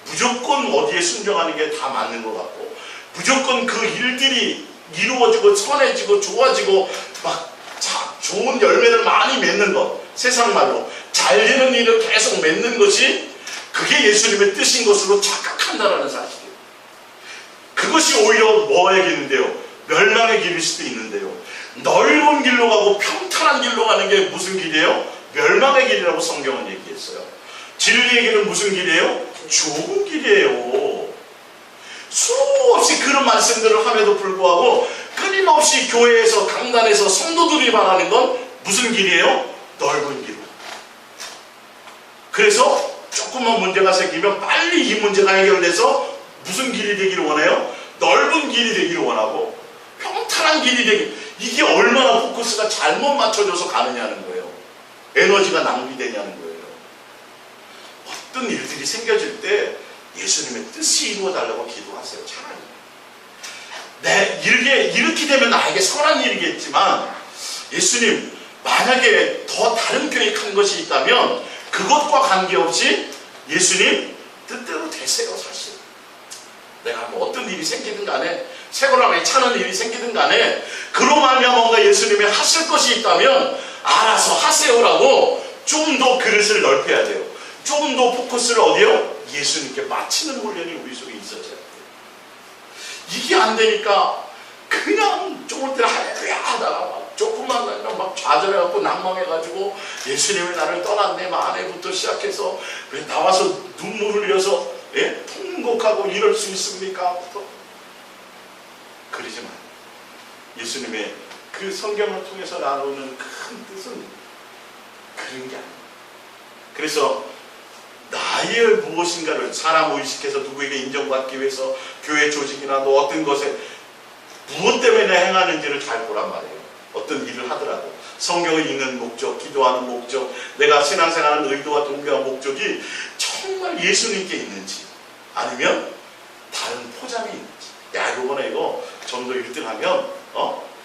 무조건 어디에 순종하는 게 다 맞는 것 같고, 무조건 그 일들이 이루어지고 선해지고 좋아지고 막 좋은 열매를 많이 맺는 것, 세상 말로 잘 되는 일을 계속 맺는 것이 그게 예수님의 뜻인 것으로 착각한다라는 사실이에요. 그것이 그것이 오히려 뭐에게는데요? 멸망의 길일 수도 있는데요. 넓은 길로 가고 평탄한 길로 가는 게 무슨 길이에요? 멸망의 길이라고 성경은 얘기했어요. 진리의 길은 무슨 길이에요? 좋은 길이에요. 수없이 그런 말씀들을 함에도 불구하고 끊임없이 교회에서 강단에서 성도들이 말하는 건 무슨 길이에요? 넓은 길. 그래서 조금만 문제가 생기면 빨리 이 문제가 해결돼서 무슨 길이 되기를 원해요? 넓은 길이 되기를 원하고 평탄한 길이 되기. 이게 얼마나 포커스가 잘못 맞춰져서 가느냐는 거예요. 에너지가 낭비되냐는 거예요. 어떤 일들이 생겨질 때 예수님의 뜻이 이루어달라고 기도하세요. 차라리. 네, 이렇게 되면 나에게 선한 일이겠지만 예수님 만약에 더 다른 계획한 것이 있다면 그것과 관계없이 예수님 뜻대로 되세요. 사실 내가 뭐 어떤 일이 생기든 간에 세고랑에 차는 일이 생기든 간에 그로 말미암아 뭔가 예수님이 하실 것이 있다면 알아서 하세요라고 좀 더 그릇을 넓혀야 돼요. 좀 더 포커스를 어디요? 예수님께 맞추는 훈련이 우리 속에 있어져야 돼요. 이게 안 되니까 그냥 조금 때는 할렐루야 하다가 막 조금만 막 좌절해갖고 낭망해가지고 예수님이 나를 떠났네 만에부터 시작해서 왜 나와서 눈물을 흘려서 통곡하고 이럴 수 있습니까? 그러지만 예수님의 그 성경을 통해서 나누는 큰 뜻은 그런 게 아니에요. 그래서 나의 무엇인가를 사람 의식해서 누구에게 인정받기 위해서 교회 조직이나 또 어떤 것에 무엇 때문에 행하는지를 잘 보란 말이에요. 어떤 일을 하더라도 성경을 읽는 목적, 기도하는 목적, 내가 신앙생활하는 의도와 동기와 목적이 정말 예수님께 있는지 아니면 다른 포장이 있는지. 야, 요번에 이거 전도 1등하면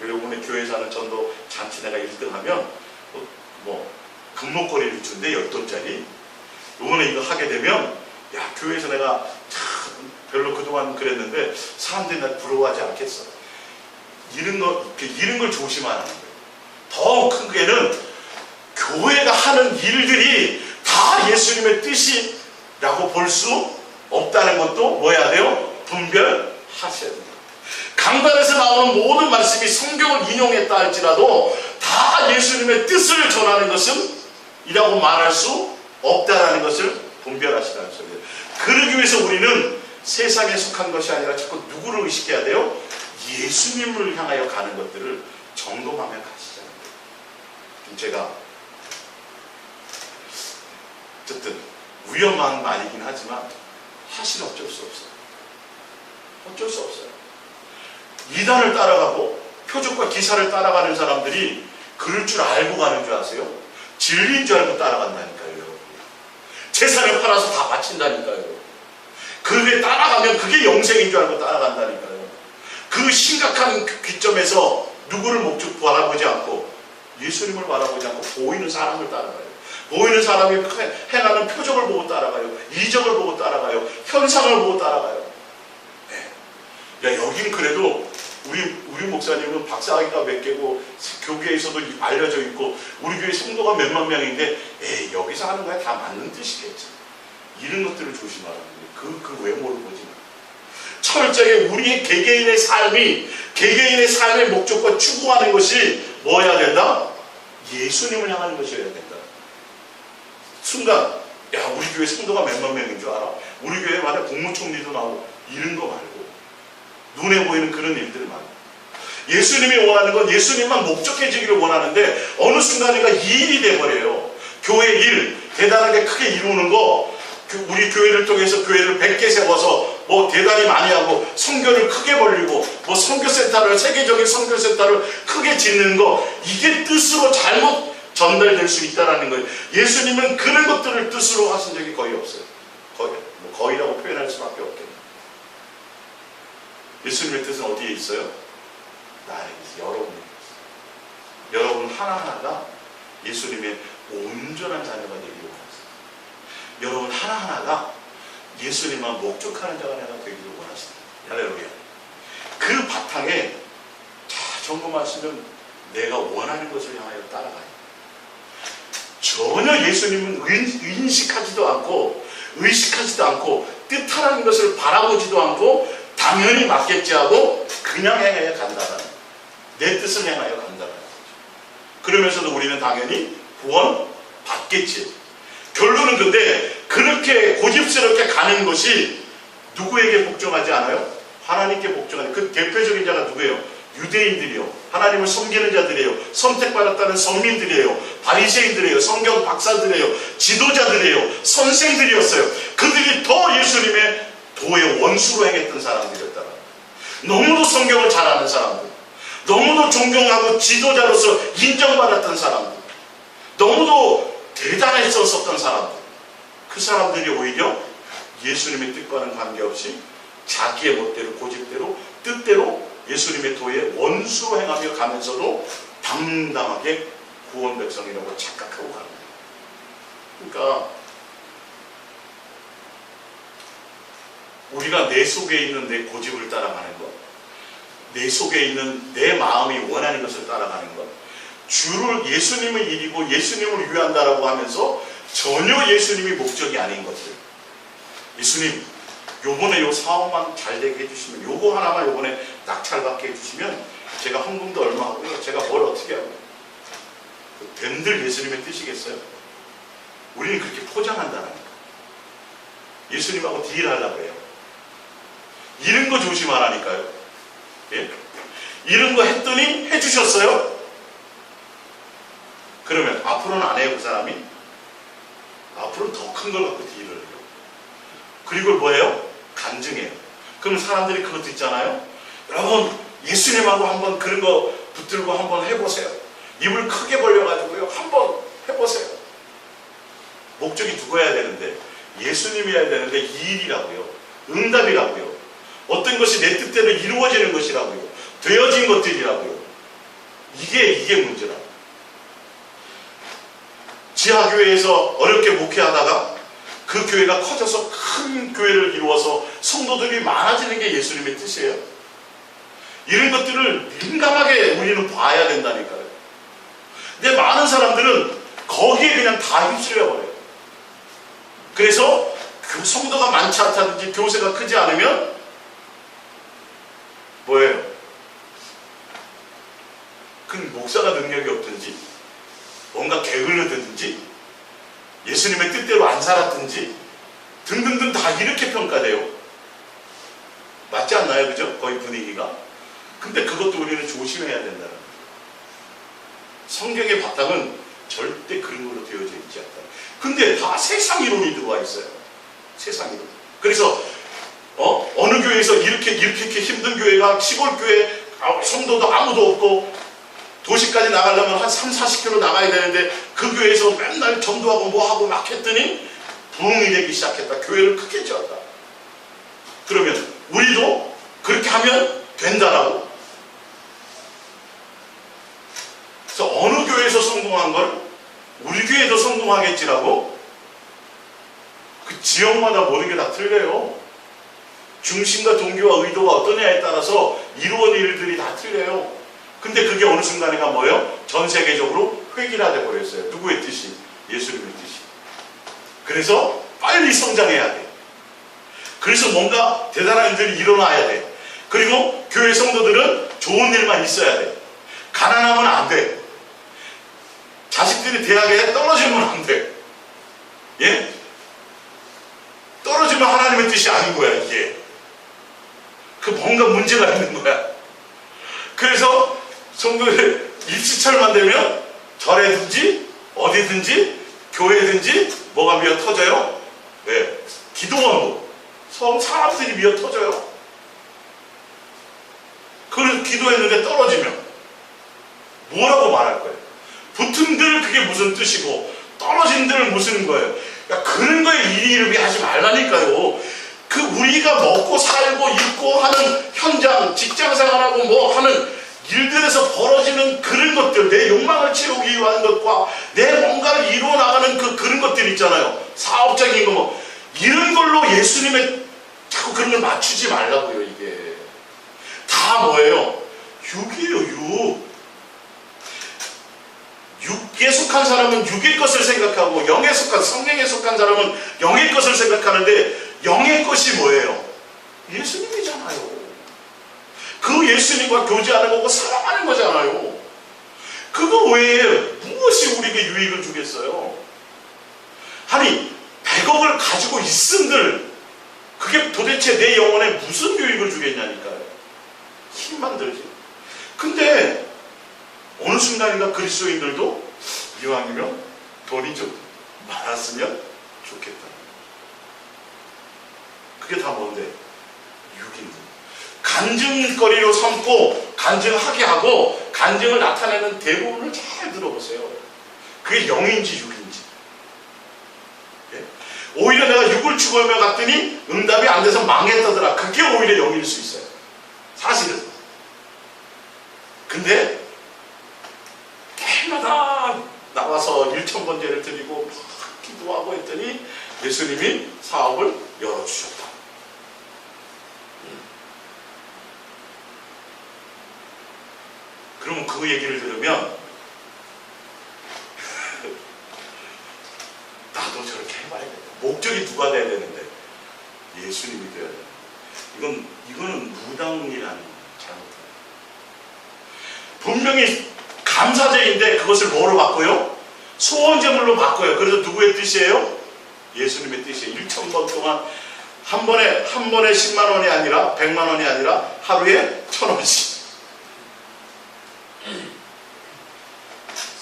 요번에 교회에서 하는 전도 잔치 내가 1등하면 뭐 금목걸이를 준대 10돈짜리. 요번에 이거 하게 되면 야, 교회에서 내가 참 별로 그동안 그랬는데 사람들이 날 부러워하지 않겠어. 이런 걸 조심하는 거예요. 더 크게는 교회가 하는 일들이 다 예수님의 뜻이라고 볼 수 없다는 것도 뭐 해야 돼요? 분별하셔야 됩니다. 강단에서 나오는 모든 말씀이 성경을 인용했다 할지라도 다 예수님의 뜻을 전하는 것은 이라고 말할 수 없다라는 것을 분별하시라는 소리예요. 그러기 위해서 우리는 세상에 속한 것이 아니라 자꾸 누구를 의식해야 돼요? 예수님을 향하여 가는 것들을 점검하며 가시잖아요. 제가 어쨌든 위험한 말이긴 하지만 사실 어쩔 수 없어요. 어쩔 수 없어요. 이단을 따라가고 표적과 기사를 따라가는 사람들이 그럴 줄 알고 가는 줄 아세요? 진리인 줄 알고 따라간다니까요. 여러분. 재산을 팔아서 다 바친다니까요. 그게 따라가면 그게 영생인 줄 알고 따라간다니까요. 그 심각한 귀점에서 누구를 목적 바라보지 않고 예수님을 바라보지 않고 보이는 사람을 따라가요. 보이는 사람이 행하는 표적을 보고 따라가요. 이적을 보고 따라가요. 현상을 보고 따라가요. 네. 야, 여긴 그래도 우리 목사님은 박사학위가 몇 개고 교계에서도 알려져 있고 우리 교회 성도가 몇만 명인데 에이, 여기서 하는 거야 다 맞는 뜻이겠지. 이런 것들을 조심하라는 거예요. 그 외모를 보지 마. 철저하게 우리의 개개인의 삶의 목적과 추구하는 것이 뭐여야 된다? 예수님을 향하는 것이어야 된다. 순간 야, 우리 교회 성도가 몇만 명인 줄 알아? 우리 교회 만약 국무총리도 나오고 이런 거 말고 눈에 보이는 그런 일들 말고 예수님이 원하는 건 예수님만 목적해지기를 원하는데 어느 순간인가 이 일이 돼버려요. 교회 일 대단하게 크게 이루는 거 우리 교회를 통해서 교회를 100개 세워서 뭐 대단히 많이 하고 선교를 크게 벌리고 뭐 선교센터를 세계적인 선교센터를 크게 짓는 거 이게 뜻으로 잘못 전달될 수 있다는 거예요. 예수님은 그런 것들을 뜻으로 하신 적이 거의 없어요. 거의라고 표현할 수밖에 없겠네요. 예수님의 뜻은 어디에 있어요? 나에게 있어요. 여러분에게 있어요. 여러분 하나하나가 예수님의 온전한 자녀가 되기를 원하십니다. 여러분 하나하나가 예수님만 목적하는 자가 되기를 원하십니다. 할렐루야. 그 바탕에 다 점검하시면 내가 원하는 것을 향하여 따라가요. 전혀 예수님은 의식하지도 않고 뜻하라는 것을 바라보지도 않고 당연히 맞겠지 하고 그냥 행하여 간다는, 내 뜻을 행하여 간다는. 그러면서도 우리는 당연히 구원 받겠지. 결론은 근데 그렇게 고집스럽게 가는 것이 누구에게 복종하지 않아요? 하나님께 복종하는. 그 대표적인 자가 누구예요? 유대인들이요, 하나님을 섬기는 자들이에요, 선택받았다는 선민들이에요, 바리새인들이에요, 성경 박사들이에요, 지도자들이에요, 선생들이었어요. 그들이 더 예수님의 도의 원수로 행했던 사람들이었다. 너무도 성경을 잘 아는 사람들, 너무도 존경하고 지도자로서 인정받았던 사람들, 너무도 대단했었던 사람들, 그 사람들이 오히려 예수님의 뜻과는 관계없이 자기의 멋대로, 고집대로, 뜻대로 예수님의 도에 원수로 행하며 가면서도 당당하게 구원 백성이라고 착각하고 가는 거예요. 그러니까 우리가 내 속에 있는 내 고집을 따라가는 것, 내 속에 있는 내 마음이 원하는 것을 따라가는 것, 주를, 예수님의 일이고 예수님을 위한다라고 하면서 전혀 예수님이 목적이 아닌 것들. 예수님, 요번에 요 사업만 잘 되게 해주시면, 요거 하나만 요번에 낙찰받게 해주시면 제가 헌금도 얼마 하고요, 제가 뭘 어떻게 하고요. 뱀들 예수님의 뜻이겠어요? 우리는 그렇게 포장한다는 거예요. 예수님하고 딜하려고 해요. 이런 거 조심하라니까요. 예? 이런 거 했더니 해주셨어요? 그러면 앞으로는 안 해요, 그 사람이? 앞으로는 더 큰 걸 갖고 딜을 해요. 그리고 뭐예요? 간증해요. 그럼 사람들이 그것도 있잖아요. 여러분, 예수님하고 한번 그런 거 붙들고 한번 해보세요. 입을 크게 벌려가지고요, 한번 해보세요. 목적이 누구여야 되는데? 예수님이어야 되는데 이 일이라고요. 응답이라고요. 어떤 것이 내 뜻대로 이루어지는 것이라고요. 되어진 것들이라고요. 이게 문제라고요. 지하교회에서 어렵게 목회하다가 그 교회가 커져서 큰 교회를 이루어서 성도들이 많아지는 게 예수님의 뜻이에요. 이런 것들을 민감하게 우리는 봐야 된다니까요. 근데 많은 사람들은 거기에 그냥 다 휩쓸려 버려요. 그래서 성도가 많지 않다든지 교세가 크지 않으면 뭐예요? 그 목사가 능력이 없든지 뭔가 게을르든지 예수님의 뜻대로 안 살았든지 등등등 다 이렇게 평가돼요. 맞지 않나요? 그죠? 거의 분위기가. 근데 그것도 우리는 조심해야 된다는 거예요. 성경의 바탕은 절대 그런 걸로 되어져 있지 않다. 근데 다 세상 이론이 들어와 있어요. 세상 이론. 그래서 어느 교회에서 이렇게 힘든 교회가 시골 교회 성도도 아무도 없고 도시까지 나가려면 한 30-40km 나가야 되는데 그 교회에서 맨날 전도하고 뭐하고 막 했더니 부흥이 되기 시작했다. 교회를 크게 지었다. 그러면 우리도 그렇게 하면 된다라고. 그래서 어느 교회에서 성공한 걸 우리 교회도 성공하겠지라고. 그 지역마다 모든 게 다 틀려요. 중심과 동기와 의도가 어떠냐에 따라서 이루어진 일들이 다 틀려요. 근데 그게 어느 순간에가 뭐예요? 전 세계적으로 획일화돼 버렸어요. 누구의 뜻이? 예수님의 뜻이. 그래서 빨리 성장해야 돼. 그래서 뭔가 대단한 일들이 일어나야 돼. 그리고 교회 성도들은 좋은 일만 있어야 돼. 가난하면 안 돼. 자식들이 대학에 떨어지면 안 돼. 예? 떨어지면 하나님의 뜻이 아닌 거야, 이게. 그 뭔가 문제가 있는 거야. 그래서 성도들 입시철만 되면 절에든지 어디든지 교회든지 뭐가 미어 터져요? 네. 기도원도 사람들이 미어 터져요. 그래서 기도했는데 떨어지면 뭐라고 말할 거예요? 붙은들 그게 무슨 뜻이고 떨어진들 무슨 거예요? 그러니까 그런 거에 이름이 하지 말라니까요. 그 우리가 먹고 살고 입고 하는 현장, 직장생활하고 뭐 하는 일들에서 벌어지는 그런 것들, 내 욕망을 채우기 위한 것과 내 뭔가를 이루어 나가는 그런 것들 있잖아요. 사업적인 거 뭐 이런 걸로 예수님의 자꾸 그런 걸 맞추지 말라고요. 이게 다 뭐예요? 육이에요. 육에 속한 사람은 육의 것을 생각하고 성경에 속한 사람은 영의 것을 생각하는데 영의 것이 뭐예요? 예수님이잖아요. 그 예수님과 교제하는 거고 사랑하는 거잖아요. 그거 외에 무엇이 우리에게 유익을 주겠어요? 아니 100억을 가지고 있은들 그게 도대체 내 영혼에 무슨 유익을 주겠냐니까요. 힘만 들지. 근데 어느 순간인가 그리스도인들도 이왕이면 돈이 좀 많았으면 좋겠다. 그게 다 뭔데? 육인들. 간증거리로 삼고 간증하게 하고 간증을 나타내는 대부분을 잘 들어보세요. 그게 영인지 육인지. 예? 오히려 내가 육을 추구하며 갔더니 응답이 안 돼서 망했다더라. 그게 오히려 영일 수 있어요. 사실은. 근데 해마다 나와서 1,000번제를 드리고 막 기도하고 했더니 예수님이 사업을 열어주셨다. 그러면 그 얘기를 들으면 나도 저렇게 해봐야겠다. 목적이 누가 돼야 되는데 예수님이 돼야 돼. 이거는 무당이라는 잘못이에요. 분명히 감사제인데 그것을 뭐로 바꿔요? 소원제물로 바꿔요. 그래서 누구의 뜻이에요? 예수님의 뜻이에요. 1,000번 동안 한 번에 10만 원이 아니라 100만 원이 아니라 하루에 1,000원씩.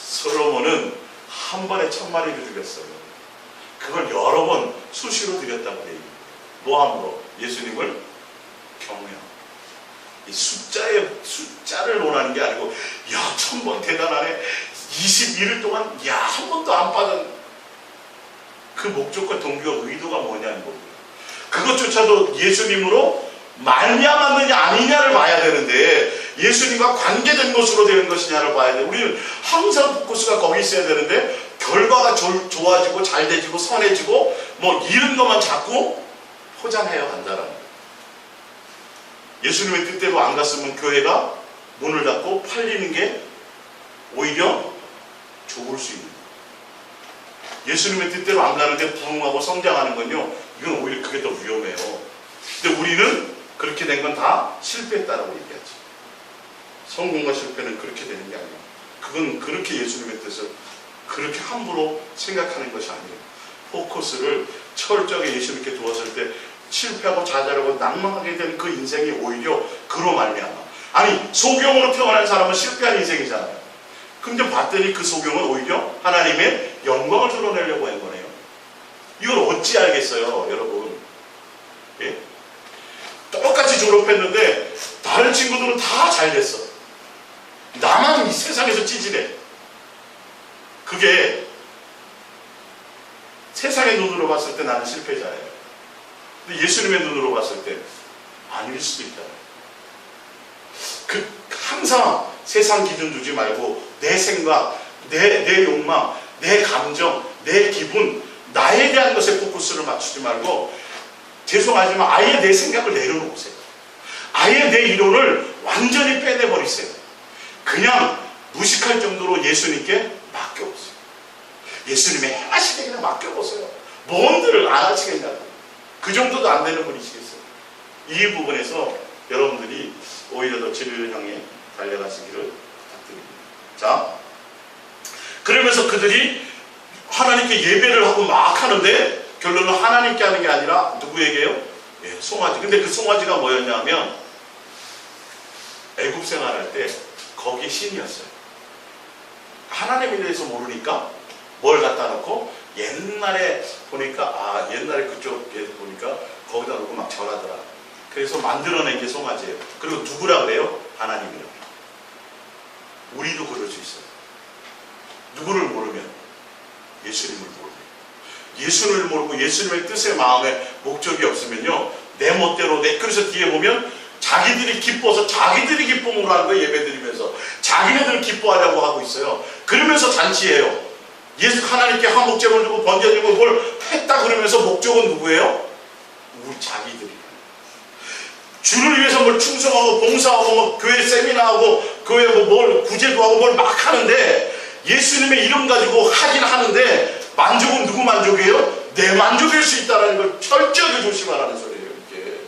솔로몬은 한 번에 1000마리를 드렸어요. 그걸 여러 번 수시로 드렸다고 해요. 노함으로 예수님을 경외하고. 이 숫자를 논하는 게 아니고, 야, 1000번 대단하네. 21일 동안, 야, 한 번도 안 빠진 그 목적과 동기와 의도가 뭐냐는 거고요. 그것조차도 예수님으로 말미암았느냐 아니냐를 봐야 되는데, 예수님과 관계된 것으로 되는 것이냐를 봐야 돼. 우리는 항상 포커스가 거기 있어야 되는데, 결과가 좋아지고 잘되지고 선해지고 뭐 이런 것만 자꾸 포장해야 한다라는 거예요. 예수님의 뜻대로 안 갔으면 교회가 문을 닫고 팔리는 게 오히려 좋을 수 있는 거예요. 예수님의 뜻대로 안 가는데 부흥하고 성장하는 건요, 이건 오히려 그게 더 위험해요. 근데 우리는 그렇게 된 건 다 실패했다라고 얘기하죠. 성공과 실패는 그렇게 되는 게 아니에요. 그건 그렇게 예수님의 뜻을 그렇게 함부로 생각하는 것이 아니에요. 포커스를 철저하게 예수님께 두었을 때 실패하고 좌절하고 낭망하게 된 그 인생이 오히려 그로 말미암아. 아니, 소경으로 태어난 사람은 실패한 인생이잖아요. 근데 봤더니 그 소경은 오히려 하나님의 영광을 드러내려고 한 거네요. 이걸 어찌 알겠어요, 여러분? 예? 똑같이 졸업했는데 다른 친구들은 다 잘 됐어. 나만 이 세상에서 찌질해. 그게 세상의 눈으로 봤을 때 나는 실패자예요. 근데 예수님의 눈으로 봤을 때 아닐 수도 있다. 항상 세상 기준 두지 말고 내 생각, 내 욕망, 내 감정, 내 기분, 나에 대한 것에 포커스를 맞추지 말고, 죄송하지만 아예 내 생각을 내려놓으세요. 아예 내 이론을 완전히 빼내버리세요. 그냥 무식할 정도로 예수님께 맡겨보세요. 예수님의 행하시게 그냥 맡겨보세요. 뭔들을 안 하시겠냐고. 그 정도도 안 되는 분이시겠어요. 이 부분에서 여러분들이 오히려 더 진리를 향해 달려가시기를 부탁드립니다. 자, 그러면서 그들이 하나님께 예배를 하고 막 하는데 결론은 하나님께 하는 게 아니라 누구에게요? 예, 송아지. 근데 그 송아지가 뭐였냐면 애굽 생활할 때 거기 신이었어요. 하나님에 대해서 모르니까 뭘 갖다 놓고 옛날에 보니까 옛날에 그쪽에 보니까 거기다 놓고 막 절하더라. 그래서 만들어낸 게 송아지예요. 그리고 누구라 그래요? 하나님이라고. 우리도 그럴 수 있어요. 누구를 모르면 예수님을 모르면. 예수님을 모르고 예수님의 뜻의 마음에 목적이 없으면요, 내 멋대로 그래서 뒤에 보면 자기들이 기뻐서 자기들이 기쁨으로 하는 거예요. 예배드리면서 자기네들 기뻐하려고 하고 있어요. 그러면서 잔치해요. 예수 하나님께 한목제물 주고 번제주고 뭘 했다 그러면서 목적은 누구예요? 우리 자기들이. 주를 위해서 뭘 충성하고 봉사하고 뭐 교회 세미나하고 교회 뭘 구제도 하고 뭘 막 하는데 예수님의 이름 가지고 하긴 하는데 만족은 누구 만족이에요? 내 만족일 수 있다는 걸 철저하게 조심하라는 소리예요. 이게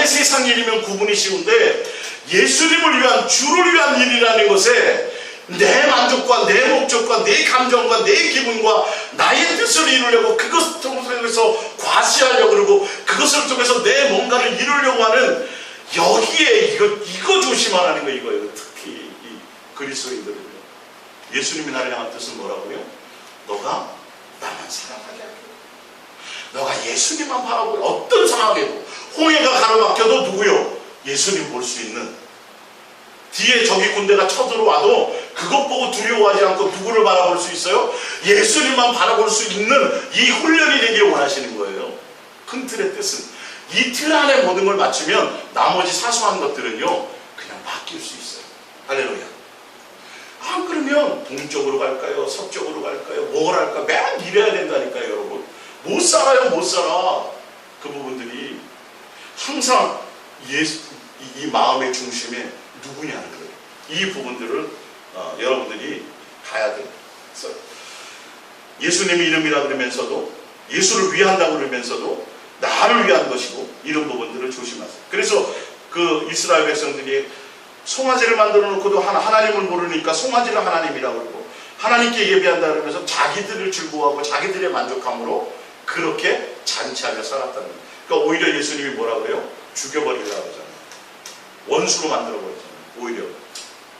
아예 세상 일이면 구분이 쉬운데 예수님을 위한, 주를 위한 일이라는 것에 내 만족과 내 목적과 내 감정과 내 기분과 나의 뜻을 이루려고 그것을 통해서 과시하려고 그러고 그것을 통해서 내 뭔가를 이루려고 하는, 여기에 이거 조심하라는 거 이거예요. 특히 이 그리스도인들은요. 예수님이 나를 향한 뜻은 뭐라고요? 너가 나만 사랑하게 하고, 너가 예수님만 바라보고, 어떤 상황에도 홍해가 가로막혀도 누구요? 예수님 볼 수 있는, 뒤에 적이 군대가 쳐들어와도 그것 보고 두려워하지 않고 누구를 바라볼 수 있어요? 예수님만 바라볼 수 있는 이 훈련이 되기를 원하시는 거예요. 큰 틀의 뜻은 이 틀 안에 모든 걸 맞추면 나머지 사소한 것들은요 그냥 바뀔 수 있어요. 할렐루야. 아, 그러면 동쪽으로 갈까요? 서쪽으로 갈까요? 뭘 할까? 맨 이래야 된다니까요, 여러분. 못 살아요, 못 살아. 그 부분들이 항상 이 마음의 중심에 누구냐는 거예요. 이 부분들을 여러분들이 가야 돼요. 예수님의 이름이라 그러면서도, 예수를 위한다고 그러면서도 나를 위한 것이고, 이런 부분들을 조심하세요. 그래서 그 이스라엘 백성들이 송아지를 만들어 놓고도 하나님을 모르니까 송아지를 하나님이라고 그러고, 하나님께 예배한다 그러면서 자기들을 즐거워하고 자기들의 만족함으로 그렇게 잔치하며 살았다는 거예요. 그러니까 오히려 예수님이 뭐라 그래요? 죽여버리려고 하잖아요. 원수로 만들어버리잖아요. 오히려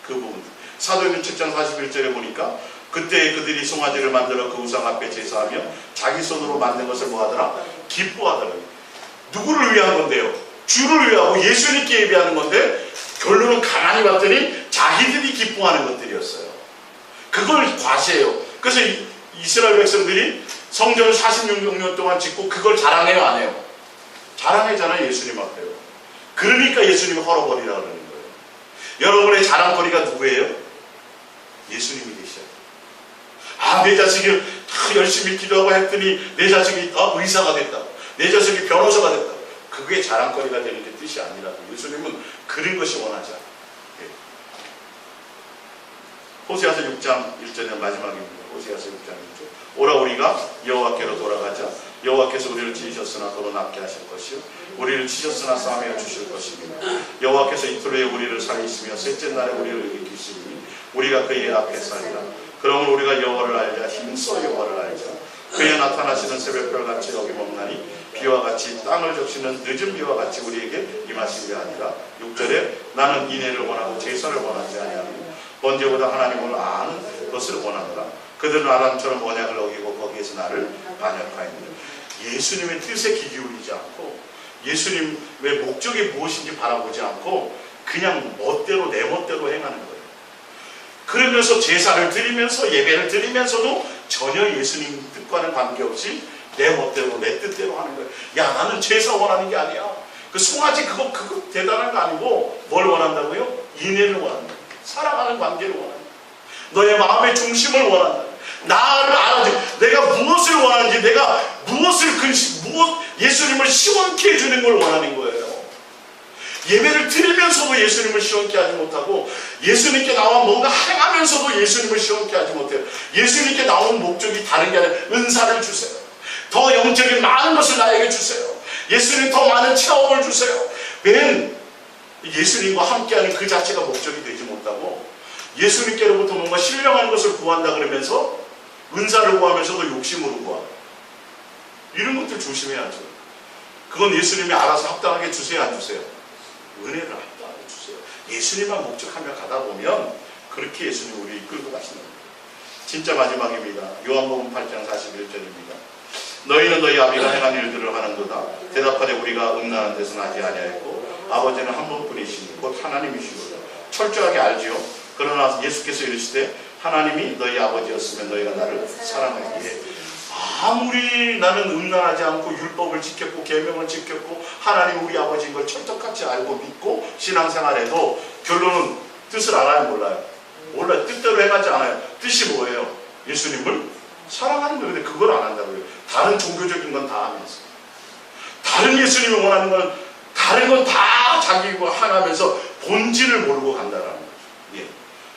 그 부분. 사도행전 7장 41절에 보니까 그때 그들이 송아지를 만들어 그 우상 앞에 제사하며 자기 손으로 만든 것을 뭐하더라? 기뻐하더라고요. 누구를 위한 건데요? 주를 위하고 예수님께 예배하는 건데, 결론은 가만히 봤더니 자기들이 기뻐하는 것들이었어요. 그걸 과시해요. 그래서 이스라엘 백성들이 성전을 46년 동안 짓고 그걸 자랑해요, 안 해요? 자랑하잖아요, 예수님 앞에요. 그러니까 예수님이 헐어버리라 그러는 거예요. 여러분의 자랑거리가 누구예요? 예수님이 계셔요. 아, 내 자식이 열심히 기도하고 했더니 내 자식이 의사가 됐다, 내 자식이 변호사가 됐다. 그게 자랑거리가 되는 게 뜻이 아니라고. 예수님은 그런 것이 원하지 않아요. 호세아서 6장 1절의 마지막입니다. 호세아서 6장 1절. 오라 우리가 여호와께로 돌아가자. 여호와께서 우리를 지으셨으나 도로 낫게 하실 것이요 우리를 치셨으나 싸매어 주실 것입니다. 여호와께서 이틀 후에 우리를 살리시며 셋째 날에 우리를 일으키시니 우리가 그의 앞에 살리라. 그러므로 우리가 여호와를 알자. 힘써 여호와를 알자. 그의 나타나시는 새벽별같이 어김없나니 비와 같이 땅을 적시는 늦은 비와 같이 우리에게 임하시게 하니라. 6절에 나는 인애를 원하고 제사를 원하지 아니하며 번제보다 하나님을 아는 것을 원하노라. 그들은 아람처럼 언약을 어기고 거기에서 나를 반역하였느니라. 예수님의 뜻에 귀 기울이지 않고 예수님의 목적이 무엇인지 바라보지 않고 그냥 멋대로 내 멋대로 행하는 거예요. 그러면서 제사를 드리면서 예배를 드리면서도 전혀 예수님 뜻과는 관계없이 내 멋대로 내 뜻대로 하는 거예요. 야, 나는 제사 원하는 게 아니야. 그 송아지 그거 대단한 거 아니고 뭘 원한다고요? 인애를 원한다. 사랑하는 관계를 원한다. 너의 마음의 중심을 원한다. 나를 알아줘. 내가 무엇을 원하는지, 내가 무엇을 예수님을 시원케 해주는 걸 원하는 거예요. 예배를 드리면서도 예수님을 시원케 하지 못하고, 예수님께 나와 뭔가 행하면서도 예수님을 시원케 하지 못해요. 예수님께 나온 목적이 다른 게 아니라 은사를 주세요. 더 영적인 많은 것을 나에게 주세요. 예수님 더 많은 체험을 주세요. 맨 예수님과 함께하는 그 자체가 목적이 되지 못하고 예수님께로부터 뭔가 신령한 것을 구한다 그러면서 은사를 구하면서도 욕심으로 구하고, 이런 것들 조심해야죠. 그건 예수님이 알아서 합당하게 주세요, 안 주세요? 은혜를 합당하게 주세요. 예수님만 목적하며 가다 보면 그렇게 예수님 우리 이끌고 가시는 거예요. 진짜 마지막입니다. 요한복음 8장 41절입니다. 너희는 너희 아비가 행한 일들을 하는도다. 대답하되 우리가 음란한 데서는 하지 아니하였고 아버지는 한 분뿐이시니 곧 하나님이시로다. 철저하게 알지요. 그러나 예수께서 이르시되 하나님이 너희 아버지였으면 너희가 나를 사랑하기에. 아무리 나는 음란하지 않고 율법을 지켰고 계명을 지켰고 하나님 우리 아버지인 걸 철떡같이 알고 믿고 신앙생활해도 결론은 뜻을 알아요, 몰라요? 몰라요. 뜻대로 행하지 않아요. 뜻이 뭐예요? 예수님을 사랑하는 거예요. 근데 그걸 안 한다고요. 다른 종교적인 건 다 하면서, 다른 예수님이 원하는 건 다른 건 다 자기가 하면서 본질을 모르고 간다라는 거죠. 예.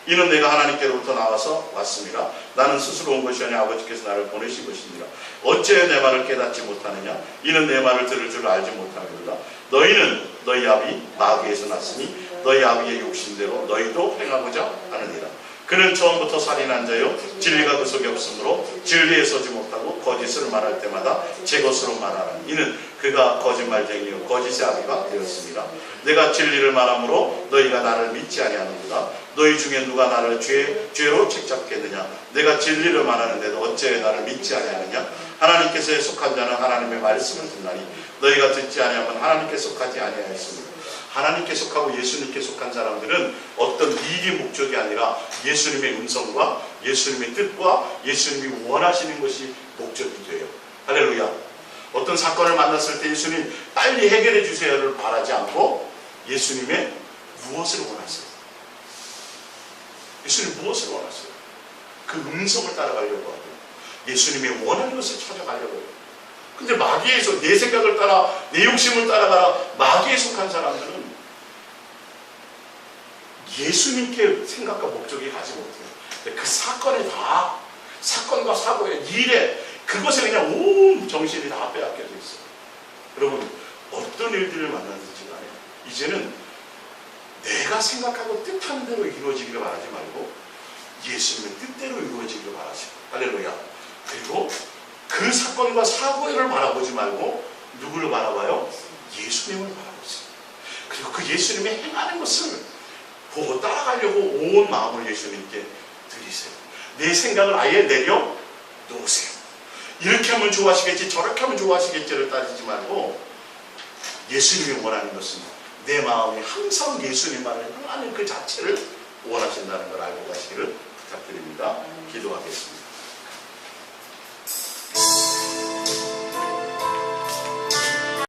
이는 내가 하나님께로부터 나와서 왔습니다. 나는 스스로 온 것이 아니라 아버지께서 나를 보내신 것입니다. 어째 내 말을 깨닫지 못하느냐? 이는 내 말을 들을 줄 알지 못함이로다. 너희는 너희 아비 마귀에서 났으니 너희 아비의 욕심대로 너희도 행하고자 하느니라. 그는 처음부터 살인한 자요 진리가 그 속에 없으므로 진리에 서지 못하고 거짓을 말할 때마다 제 것으로 말하는 이는 그가 거짓말쟁이요 거짓의 아비가 되었습니다. 내가 진리를 말함으로 너희가 나를 믿지 아니하는구나. 너희 중에 누가 나를 죄로 책잡겠느냐. 내가 진리를 말하는데도 어째 나를 믿지 아니하느냐. 하나님께서 속한 자는 하나님의 말씀을 듣나니 너희가 듣지 아니하면 하나님께 속하지 아니하였습니다. 하나님께 속하고 예수님께 속한 사람들은 어떤 이익의 목적이 아니라 예수님의 음성과 예수님의 뜻과 예수님이 원하시는 것이 목적이 돼요. 할렐루야. 어떤 사건을 만났을 때 예수님 빨리 해결해 주세요를 바라지 않고 예수님의 무엇을 원하세요? 예수님 무엇을 원하세요? 그 음성을 따라가려고 하고 예수님이 원하는 것을 찾아가려고 해요. 근데 마귀에서 내 생각을 따라 내 욕심을 따라가라 마귀에 속한 사람들은 예수님께 생각과 목적이 가지 못해요. 그 사건에 다 사건과 사고에 일에 그것에 그냥 온 정신이 다 빼앗겨져 있어요. 여러분 어떤 일들을 만나든지 간에 이제는 내가 생각하고 뜻하는 대로 이루어지기를 바라지 말고 예수님의 뜻대로 이루어지기를 바라시고 할렐루야. 그리고 그 사건과 사고를 바라보지 말고 누구를 바라봐요? 예수님을 바라보세요. 그리고 그 예수님이 행하는 것을 보고 따라가려고 온 마음을 예수님께 드리세요. 내 생각을 아예 내려 놓으세요. 이렇게 하면 좋아하시겠지 저렇게 하면 좋아하시겠지를 따지지 말고 예수님이 원하는 것은 내 마음이 항상 예수님만을 향하는 그 자체를 원하신다는 걸 알고 가시기를 부탁드립니다. 기도하겠습니다.